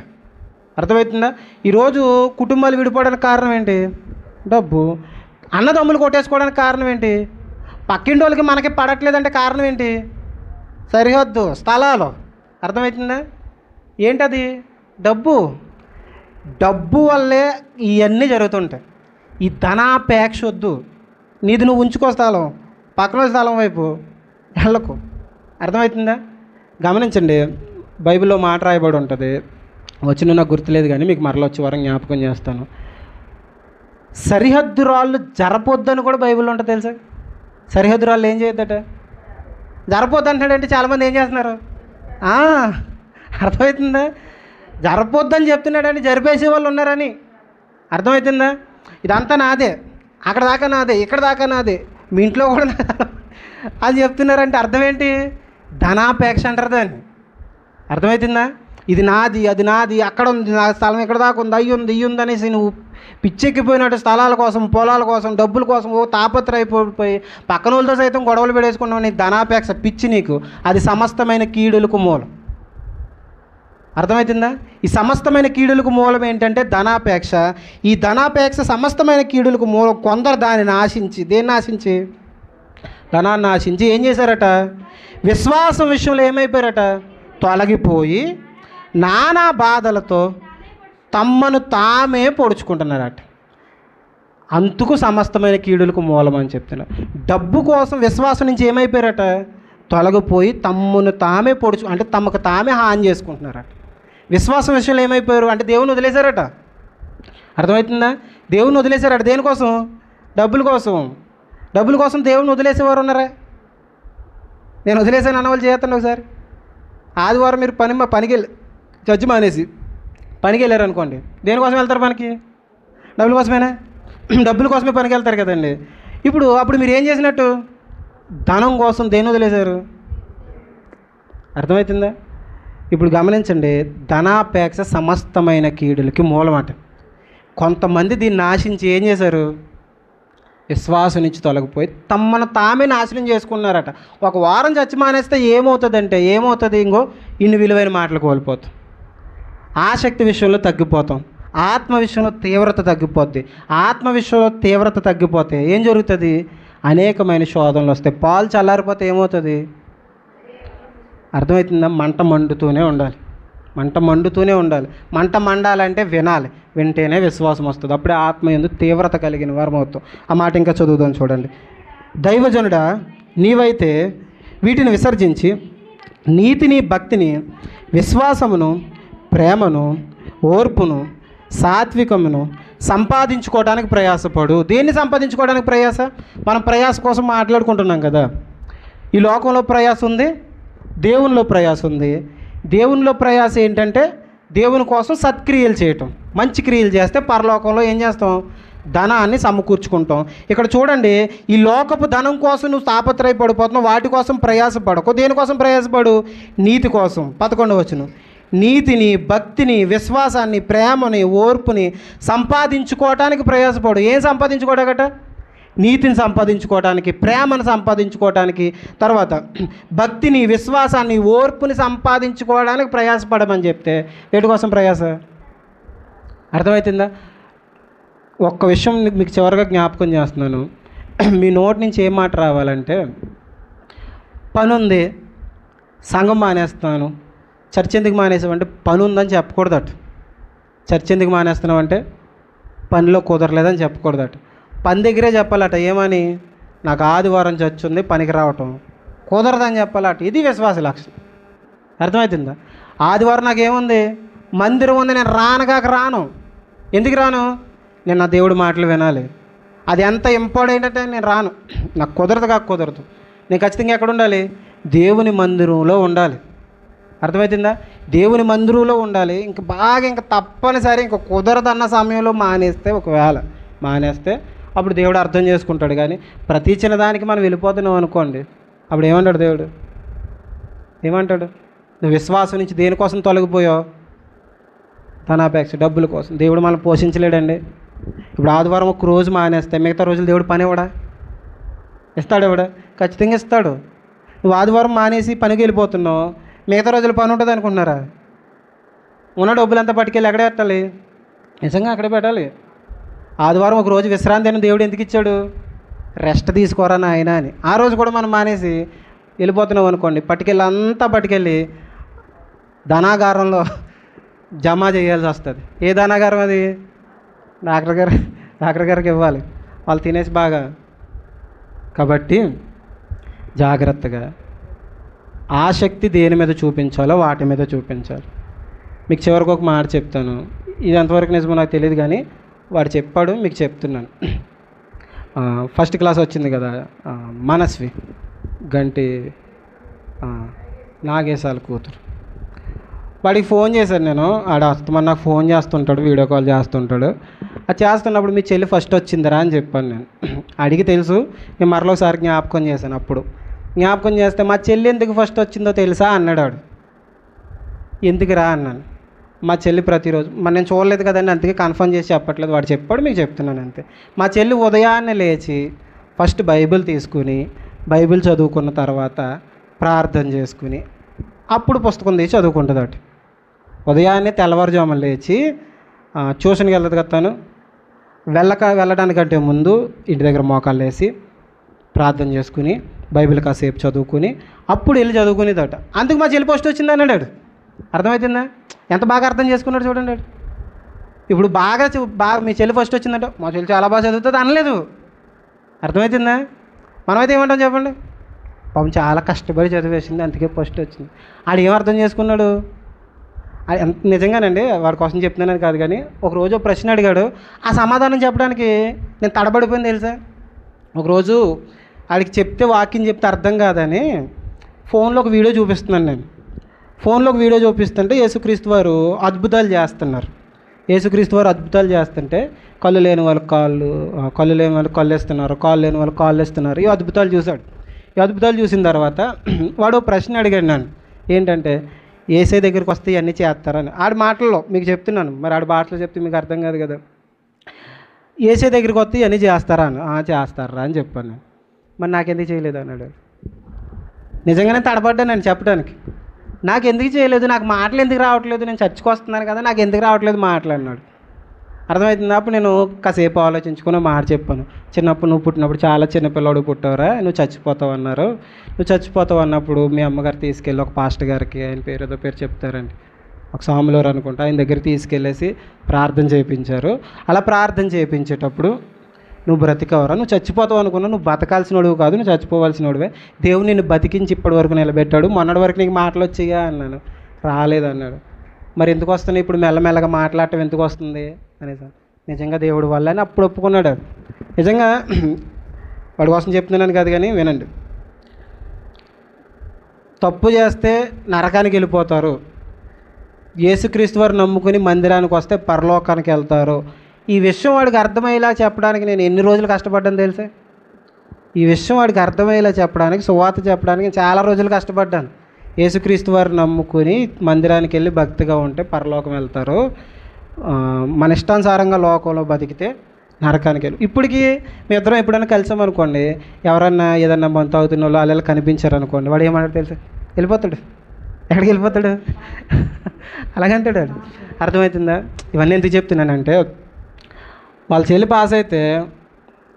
అర్థమవుతుందా? ఈరోజు కుటుంబాలు విడిపోవడానికి కారణం ఏంటి? డబ్బు. అన్నదమ్ములు కొట్టేసుకోవడానికి కారణం ఏంటి? పక్కింటి వాళ్ళకి మనకి పడట్లేదంటే కారణం ఏంటి? సరిహద్దు స్థలాలు. అర్థమవుతుందా? ఏంటది? డబ్బు వల్లే ఇవన్నీ జరుగుతుంటాయి. ఈ ధనాపేక్ష వద్దు. నీది నువ్వు ఉంచుకో స్థలం, పక్కన స్థలం వైపు వెళ్ళకు. అర్థమవుతుందా? గమనించండి, బైబిల్లో మాట రాయబడి ఉంటుంది, వచ్చిన నాకు గుర్తులేదు కానీ మీకు మరలా వచ్చే వారం జ్ఞాపకం చేస్తాను. సరిహద్దు రాళ్ళు జరపొద్దని కూడా బైబిల్లో ఉంటుంది తెలుసా? సరిహద్దు రాళ్ళు ఏం చేయొద్దట, జరపొద్దు అంటాడంటే చాలామంది ఏం చేస్తున్నారు? అర్థమవుతుందా? జరపొద్దని చెప్తున్నాడని జరిపేసే వాళ్ళు ఉన్నారని. అర్థమవుతుందా? ఇదంతా నాదే, అక్కడ దాకా నాదే, ఇక్కడ దాకా నాదే, మీ ఇంట్లో కూడా అది చెప్తున్నారంటే అర్థం ఏంటి? ధనాపేక్ష అంటారు దాన్ని. అర్థమవుతుందా? ఇది నాది, అది నాది, అక్కడ ఉంది నా స్థలం, ఇక్కడ దాకా ఉంది, ఇయ్యి ఉంది అనేసి నువ్వు పిచ్చెక్కిపోయినట్టు స్థలాల కోసం, పొలాల కోసం, డబ్బుల కోసం తాపత్రయపోయి పక్కన వాళ్ళతో సైతం గొడవలు పెడేసుకున్నావు. నీ ధనాపేక్ష పిచ్చి నీకు. అది సమస్తమైన కీడులకు మూలం. అర్థమవుతుందా? ఈ సమస్తమైన కీడులకు మూలం ఏంటంటే ధనాపేక్ష. ఈ ధనాపేక్ష సమస్తమైన కీడులకు మూలం. కొందరు దానిని ఆశించి, దేన్ని ఆశించి? ధనాన్ని ఆశించి ఏం చేశారట? విశ్వాసం విషయంలో ఏమైపోయారట? తొలగిపోయి నానా బాధలతో తమ్మను తామే పొడుచుకుంటున్నారట. అందుకు సమస్తమైన కీడులకు మూలం అని చెప్తున్నారు. డబ్బు కోసం విశ్వాసం నుంచి ఏమైపోయారట? తొలగిపోయి తమ్మును తామే అంటే తమకు తామే హాని చేసుకుంటున్నారట. విశ్వాసం విషయంలో ఏమైపోయారు అంటే దేవుని వదిలేశారట. అర్థమవుతుందా? దేవుని వదిలేశారట. దేనికోసం? డబ్బుల కోసం దేవుని వదిలేసేవారు ఉన్నారా? నేను వదిలేసాను అన్న వాళ్ళు చేస్తాను. ఒకసారి ఆదివారం మీరు పనికి వెళ్ళి చర్చి మానేసి పనికి వెళ్ళారు అనుకోండి, దేనికోసం వెళ్తారు పనికి? డబ్బుల కోసమేనా? డబ్బుల కోసమే పనికి వెళ్తారు కదండి. అప్పుడు మీరు ఏం చేసినట్టు? ధనం కోసం దేని వదిలేశారు? అర్థమవుతుందా? ఇప్పుడు గమనించండి, ధనాపేక్ష సమస్తమైన కీడులకి మూలమాట. కొంతమంది దీన్ని ఆశించి ఏం చేశారు? విశ్వాసం నుంచి తొలగిపోయి తమను తామే నాశనం చేసుకున్నారట. ఒక వారం చచ్చి మానేస్తే ఏమవుతుంది? ఇన్ని విలువైన మాటలు కోల్పోతాం, ఆసక్తి విషయంలో తగ్గిపోతాం, ఆత్మ విషయంలో తీవ్రత తగ్గిపోద్ది. ఆత్మ విషయంలో తీవ్రత తగ్గిపోతే ఏం జరుగుతుంది? అనేకమైన శోధనలు వస్తాయి. పాలు చల్లారిపోతే ఏమవుతుంది? అర్థమవుతుందా? మంట మండుతూనే ఉండాలి. మంట మండాలంటే వినాలి, వింటేనే విశ్వాసం వస్తుంది. అప్పుడే ఆత్మ యందు తీవ్రత కలిగిన వారం అవుతాం. ఆ మాట ఇంకా చదువుదాం చూడండి. దైవజనుడా, నీవైతే వీటిని విసర్జించి నీతిని, భక్తిని, విశ్వాసమును, ప్రేమను, ఓర్పును, సాత్వికమును సంపాదించుకోవడానికి ప్రయాసపడు. దేన్ని సంపాదించుకోవడానికి ప్రయాస? మనం ప్రయాస కోసం మాట్లాడుకుంటున్నాం కదా. ఈ లోకంలో ప్రయాస ఉంది, దేవునిలో ప్రయాస ఉంది. దేవునిలో ప్రయాస ఏంటంటే దేవుని కోసం సత్క్రియలు చేయటం. మంచి క్రియలు చేస్తే పరలోకంలో ఏం చేస్తాం? ధనాన్ని సమకూర్చుకుంటాం. ఇక్కడ చూడండి, ఈ లోకపు ధనం కోసం నువ్వు తాపత్రయపడిపోతున్నావు, వాటి కోసం ప్రయాసపడకు. దేనికోసం ప్రయాసపడు? నీతి కోసం. 11వ వచనం, నీతిని, భక్తిని, విశ్వాసాన్ని, ప్రేమని, ఓర్పుని సంపాదించుకోవటానికి ప్రయాసపడు. ఏం సంపాదించుకోవడాగట? నీతిని సంపాదించుకోవడానికి, ప్రేమను సంపాదించుకోవడానికి, తర్వాత భక్తిని, విశ్వాసాన్ని, ఓర్పుని సంపాదించుకోవడానికి ప్రయాసపడమని చెప్తే వీటి కోసం ప్రయాస? అర్థమవుతుందా? ఒక్క విషయం మీకు చివరిగా జ్ఞాపకం చేస్తున్నాను. మీ నోటి నుంచి ఏం మాట రావాలంటే, పని ఉంది, సంఘం మానేస్తున్నాను. చర్చ్ ఎందుకు మానేసామంటే పని ఉందని చెప్పకూడదట. చర్చ్ ఎందుకు మానేస్తున్నామంటే పనిలో కుదరలేదని చెప్పకూడదట. పని దగ్గరే చెప్పాలట. ఏమని? నాకు ఆదివారం చర్చ్ ఉంది, పనికి రావటం కుదరదని చెప్పాలట. ఇది విశ్వాస లక్షణం. అర్థమవుతుందా? ఆదివారం నాకేముంది? మందిరం ఉంది, నేను రాను. ఎందుకు రాను? నేను నా దేవుడి మాటలు వినాలి. అది ఎంత ఇంపార్టెంట్ అంటే నేను రాను. నాకు కుదరదు. నేను ఖచ్చితంగా ఎక్కడ ఉండాలి? దేవుని మందిరంలో ఉండాలి. అర్థమవుతుందా? దేవుని మందిరంలో ఉండాలి. ఇంకా తప్పనిసరి ఇంకా కుదరదన్న సమయంలో ఒకవేళ మానేస్తే అప్పుడు దేవుడు అర్థం చేసుకుంటాడు. కానీ ప్రతి చిన్నదానికి మనం వెళ్ళిపోతున్నాం అనుకోండి, అప్పుడు ఏమంటాడు దేవుడు? ఏమంటాడు? నువ్వు విశ్వాసం నుంచి దేనికోసం తొలగిపోయావు? ధనాపేక్ష, డబ్బుల కోసం. దేవుడు మనల్ని పోషించలేడండి. ఇప్పుడు ఆదివారం ఒక రోజు మానేస్తే మిగతా రోజులు దేవుడు పని ఇవ్వడా? ఇస్తాడు ఇవ్వడా? ఖచ్చితంగా ఇస్తాడు. నువ్వు ఆదివారం మానేసి పనికి వెళ్ళిపోతున్నావు, మిగతా రోజులు పని ఉంటుంది అనుకుంటున్నారా? ఉన్న డబ్బులంతా పట్టుకెళ్ళి ఎక్కడ పెట్టాలి? నిజంగా అక్కడే పెట్టాలి. ఆదివారం ఒక రోజు విశ్రాంతి అని దేవుడు ఎందుకు ఇచ్చాడు? రెస్ట్ తీసుకోరా నాయన అని. ఆ రోజు కూడా మనం మానేసి వెళ్ళిపోతున్నాం అనుకోండి, పట్టుకెళ్ళి ధనాగారంలో జమ చేయాల్సి వస్తుంది. ఏ ధనాగారం అది? డాక్టర్ గారికి ఇవ్వాలి, వాళ్ళు తినేసి బాగా. కాబట్టి జాగ్రత్తగా ఆసక్తి దేని మీద చూపించాలో వాటి మీద చూపించాలి. మీకు చివరికి ఒక మాట చెప్తాను. ఇది ఎంతవరకు నిజమో నాకు తెలియదు, కానీ వాడు చెప్పాడు, మీకు చెప్తున్నాను. ఫస్ట్ క్లాస్ వచ్చింది కదా మనస్వి, గంటి నాగేశాల కూతురు. వాడికి ఫోన్ చేశాను నేను. అస్తమని నాకు ఫోన్ చేస్తుంటాడు, వీడియో కాల్ చేస్తుంటాడు. అది చేస్తున్నప్పుడు మీ చెల్లి ఫస్ట్ వచ్చిందిరా అని చెప్పాను నేను. అడిగి తెలుసు, నేను మరలోసారి జ్ఞాపకం చేశాను. అప్పుడు జ్ఞాపకం చేస్తే మా చెల్లి ఎందుకు ఫస్ట్ వచ్చిందో తెలుసా అన్నాడు వాడు. ఎందుకురా అన్నాను. మా చెల్లి ప్రతిరోజు నేను చూడలేదు కదండి, అందుకే కన్ఫర్మ్ చేసి చెప్పట్లేదు. వాడు చెప్పాడు, మీకు చెప్తున్నాను అంతే. మా చెల్లి ఉదయాన్నే లేచి ఫస్ట్ బైబిల్ తీసుకుని బైబిల్ చదువుకున్న తర్వాత ప్రార్థన చేసుకుని అప్పుడు పుస్తకం తీసి చదువుకుంటుంది అటు. ఉదయాన్నే తెల్లవారుజామున లేచి ట్యూషన్కి వెళ్తుంది కదా తను. వెళ్ళడానికంటే ముందు ఇంటి దగ్గర మోకాళ్ళు వేసి ప్రార్థన చేసుకుని బైబిల్ కాసేపు చదువుకుని అప్పుడు వెళ్ళి చదువుకునేదట. అందుకు మా చెల్లి ఫస్ట్ వచ్చింది అన్నాడు. అర్థమవుతుందా? ఎంత బాగా అర్థం చేసుకున్నాడు చూడండి. ఇప్పుడు బాగా మీ చెల్లి ఫస్ట్ వచ్చిందంట, మా చెల్లి చాలా బాగా చదువుతుంది అనలేదు. అర్థమవుతుందా? మనమైతే ఏమంటాం చెప్పండి? పాపం చాలా కష్టపడి చదివేసింది, అందుకే ఫస్ట్ వచ్చింది. ఆడు ఏం అర్థం చేసుకున్నాడు? నిజంగానండి, వాడి కోసం చెప్తున్నాను కాదు, కానీ ఒకరోజు ప్రశ్న అడిగాడు. ఆ సమాధానం చెప్పడానికి నేను తడబడిపోయింది తెలుసా. ఒకరోజు వాడికి చెప్తే వాక్యం చెప్తే అర్థం కాదని ఫోన్లో ఒక వీడియో చూపిస్తున్నాను నేను. ఫోన్లో ఒక వీడియో చూపిస్తుంటే యేసుక్రీస్తు వారు అద్భుతాలు చేస్తున్నారు. యేసుక్రీస్తు వారు అద్భుతాలు చేస్తుంటే కళ్ళు లేని వాళ్ళకి కళ్ళు లేని వాళ్ళకి కళ్ళు ఇస్తున్నారు, కాళ్ళు లేని వాళ్ళకి కాళ్ళు ఇస్తున్నారు. ఈ అద్భుతాలు చూశాడు. ఈ అద్భుతాలు చూసిన తర్వాత వాడు ప్రశ్న అడిగాడు నన్ను. ఏంటంటే ఏసై దగ్గరికి వస్తే ఇవన్నీ చేస్తారని. ఆడి మాటల్లో మీకు చెప్తున్నాను, మరి ఆడి మాటలు చెప్తే మీకు అర్థం కాదు కదా. ఏసై దగ్గరికి వస్తే ఇవన్నీ చేస్తారా అని. చేస్తారా అని చెప్పాను నేను. మరి నాకెందుకు చేయలేదు అన్నాడు. నిజంగానే తడబడ్డాను నేను చెప్పడానికి. నాకు ఎందుకు చేయలేదు, నాకు మాటలు ఎందుకు రావట్లేదు, నేను చర్చకు వస్తున్నాను కదా, నాకు ఎందుకు రావట్లేదు మాట్లాడినాడు. అర్థమవుతుంది. అప్పుడు నేను కాసేపు ఆలోచించుకుని మాట చెప్పాను. చిన్నప్పుడు నువ్వు పుట్టినప్పుడు చాలా చిన్నపిల్లడు పుట్టావురా, నువ్వు చచ్చిపోతావు అన్నారు. నువ్వు చచ్చిపోతావు అన్నప్పుడు మీ అమ్మగారు తీసుకెళ్ళి ఒక పాస్టర్ గారికి, ఆయన ఏదో పేరు చెప్తారండి, ఒక సాములవారు అనుకుంటా, ఆయన దగ్గరికి తీసుకెళ్ళేసి ప్రార్థన చేయించారు. అలా ప్రార్థన చేయించేటప్పుడు నువ్వు బ్రతికవరా, నువ్వు చచ్చిపోతావు అనుకున్నావు, నువ్వు బతకాల్సినోడువు కాదు, నువ్వు చచ్చిపోవాల్సినోడివే, దేవుడు నిన్ను బతికించి ఇప్పటి వరకు నిలబెట్టాడు, మొన్నటి వరకు నీకు మాటలు వచ్చాయా అన్నాను. రాలేదు అన్నాడు. మరి ఎందుకు వస్తున్నాయి ఇప్పుడు మెల్లమెల్లగా మాట్లాడటం ఎందుకు వస్తుంది? అనేసి నిజంగా దేవుడి వల్ల అని అప్పుడు ఒప్పుకున్నాడు. నిజంగా వాడి కోసం చెప్తున్నాను కాదు, కానీ వినండి. తప్పు చేస్తే నరకానికి వెళ్ళిపోతారు, యేసుక్రీస్తు వారు నమ్ముకుని మందిరానికి వస్తే పరలోకానికి వెళ్తారు. ఈ విషయం వాడికి అర్థమయ్యేలా చెప్పడానికి నేను ఎన్ని రోజులు కష్టపడ్డాను తెలుసా? ఈ విషయం వాడికి అర్థమయ్యేలా చెప్పడానికి, సువార్త చెప్పడానికి చాలా రోజులు కష్టపడ్డాను. యేసుక్రీస్తు వారు నమ్ముకుని మందిరానికి వెళ్ళి భక్తిగా ఉంటే పరలోకం వెళ్తారు, మన ఇష్టానుసారంగా లోకంలో బతికితే నరకానికి వెళ్ళి. ఇప్పటికీ మీ ఇద్దరం ఎప్పుడైనా కలిసామనుకోండి, ఎవరన్నా ఏదన్నా మంత అవుతున్న వాళ్ళు అలా కనిపించారు అనుకోండి, వాడు ఏమన్నాడు తెలుసా? వెళ్ళిపోతాడు. ఎక్కడికి వెళ్ళిపోతాడు? అలాగంటాడు. అర్థమవుతుందా? ఇవన్నీ ఎందుకు చెప్తున్నానంటే, వాళ్ళ చెల్లి పాస్ అయితే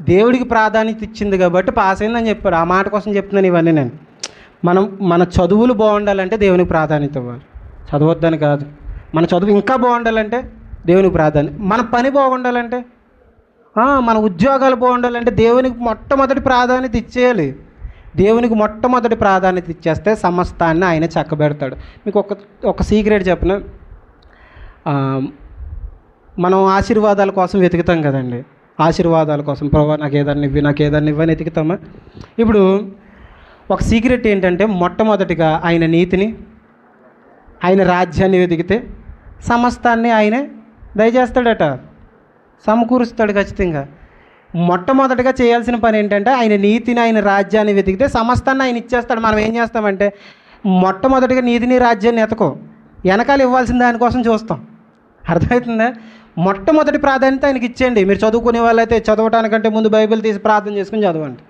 దేవుడికి ప్రాధాన్యత ఇచ్చింది కాబట్టి పాస్ అయిందని చెప్పాడు. ఆ మాట కోసం చెప్తున్నాను ఇవన్నీ నేను. మన చదువులు బాగుండాలంటే దేవునికి ప్రాధాన్యత ఇవ్వాలి, చదవద్దని కాదు. మన చదువు ఇంకా బాగుండాలంటే దేవునికి ప్రాధాన్యత. మన పని బాగుండాలంటే, మన ఉద్యోగాలు బాగుండాలంటే దేవునికి మొట్టమొదటి ప్రాధాన్యత ఇచ్చేయాలి. దేవునికి మొట్టమొదటి ప్రాధాన్యత ఇచ్చేస్తే సమస్తాన్ని ఆయన చక్కబెడతాడు. మీకు ఒక సీక్రెట్ చెప్పిన, మనం ఆశీర్వాదాల కోసం వెతుకుతాం కదండి. ఆశీర్వాదాల కోసం, ప్రభా నాకు ఏదన్నా ఇవ్వి అని వెతుకుతామా? ఇప్పుడు ఒక సీక్రెట్ ఏంటంటే, మొట్టమొదటిగా ఆయన నీతిని, ఆయన రాజ్యాన్ని వెతికితే సమస్తాన్ని ఆయనే దయచేస్తాడట, సమకూరుస్తాడు ఖచ్చితంగా. మొట్టమొదటిగా చేయాల్సిన పని ఏంటంటే, ఆయన నీతిని, ఆయన రాజ్యాన్ని వెతికితే సమస్తాన్ని ఆయన ఇచ్చేస్తాడు. మనం ఏం చేస్తామంటే, మొట్టమొదటిగా నీతిని రాజ్యాన్ని ఎతకో, వెనకాల ఇవ్వాల్సిన దానికోసం చూస్తాం. అర్థమవుతుందా? మొట్టమొదటి ప్రాధాన్యత ఆయనకి ఇచ్చేయండి. మీరు చదువుకునే వాళ్ళైతే చదవటానికంటే ముందు బైబిల్ తీసి ప్రార్థన చేసుకుని చదవండి.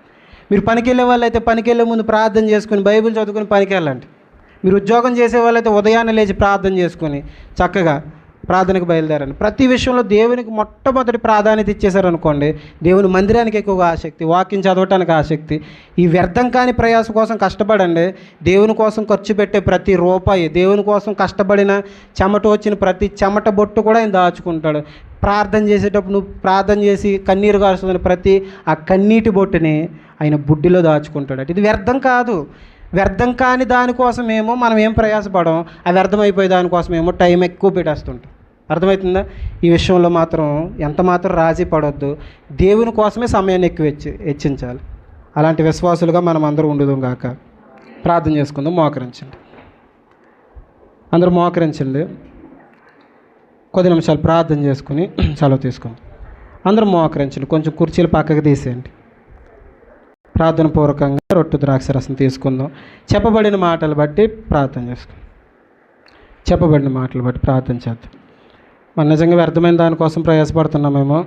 మీరు పనికి వెళ్ళే వాళ్ళైతే పనికి వెళ్ళే ముందు ప్రార్థన చేసుకుని బైబిల్ చదువుకుని పనికి వెళ్ళండి. మీరు ఉద్యోగం చేసే వాళ్ళైతే ఉదయాన్నే లేచి ప్రార్థన చేసుకుని చక్కగా ప్రార్థనకు బయలుదేరండి. ప్రతి విషయంలో దేవునికి మొట్టమొదటి ప్రాధాన్యత ఇచ్చేసారనుకోండి, దేవుని మందిరానికి ఎక్కువగా ఆసక్తి, వాక్యం చదవటానికి ఆసక్తి. ఈ వ్యర్థం కాని ప్రయాస కోసం కష్టపడండి. దేవుని కోసం ఖర్చు పెట్టే ప్రతి రూపాయి, దేవుని కోసం కష్టపడిన చెమట వచ్చిన ప్రతి చెమట బొట్టు కూడా ఆయన దాచుకుంటాడు. ప్రార్థన చేసేటప్పుడు నువ్వు ప్రార్థన చేసి కన్నీరు కారుస్తున్న ప్రతి ఆ కన్నీటి బొట్టుని ఆయన బుడ్డిలో దాచుకుంటాడు. ఇది వ్యర్థం కాదు. వ్యర్థం కాని దానికోసమేమో మనం ఏం ప్రయాసపడం, ఆ వ్యర్థమైపోయే దానికోసమేమో టైం ఎక్కువ పెట్టేస్తుంటాం. అర్థమవుతుందా? ఈ విషయంలో మాత్రం ఎంత మాత్రం రాజీ పడొద్దు. దేవుని కోసమే సమయాన్ని ఎక్కువ హెచ్చించాలి. అలాంటి విశ్వాసులుగా మనం అందరూ ఉండుదాం గాక. ప్రార్థన చేసుకుందాం. మోకరించండి, అందరూ మోకరించండి. కొద్ది నిమిషాలు ప్రార్థన చేసుకుని సెలవు తీసుకుందాం. అందరూ మోకరించండి. కొంచెం కుర్చీలు పక్కకు తీసేయండి. ప్రార్థన పూర్వకంగా రొట్టె ద్రాక్షరసం తీసుకుందాం. చెప్పబడిన మాటలు బట్టి ప్రార్థన చేసుకుందాం. చెప్పబడిన మాటలు బట్టి ప్రార్థన చేద్దాం. మనం నిజంగా వ్యర్థమైన దానికోసం ప్రయాసపడుతున్నామేమో.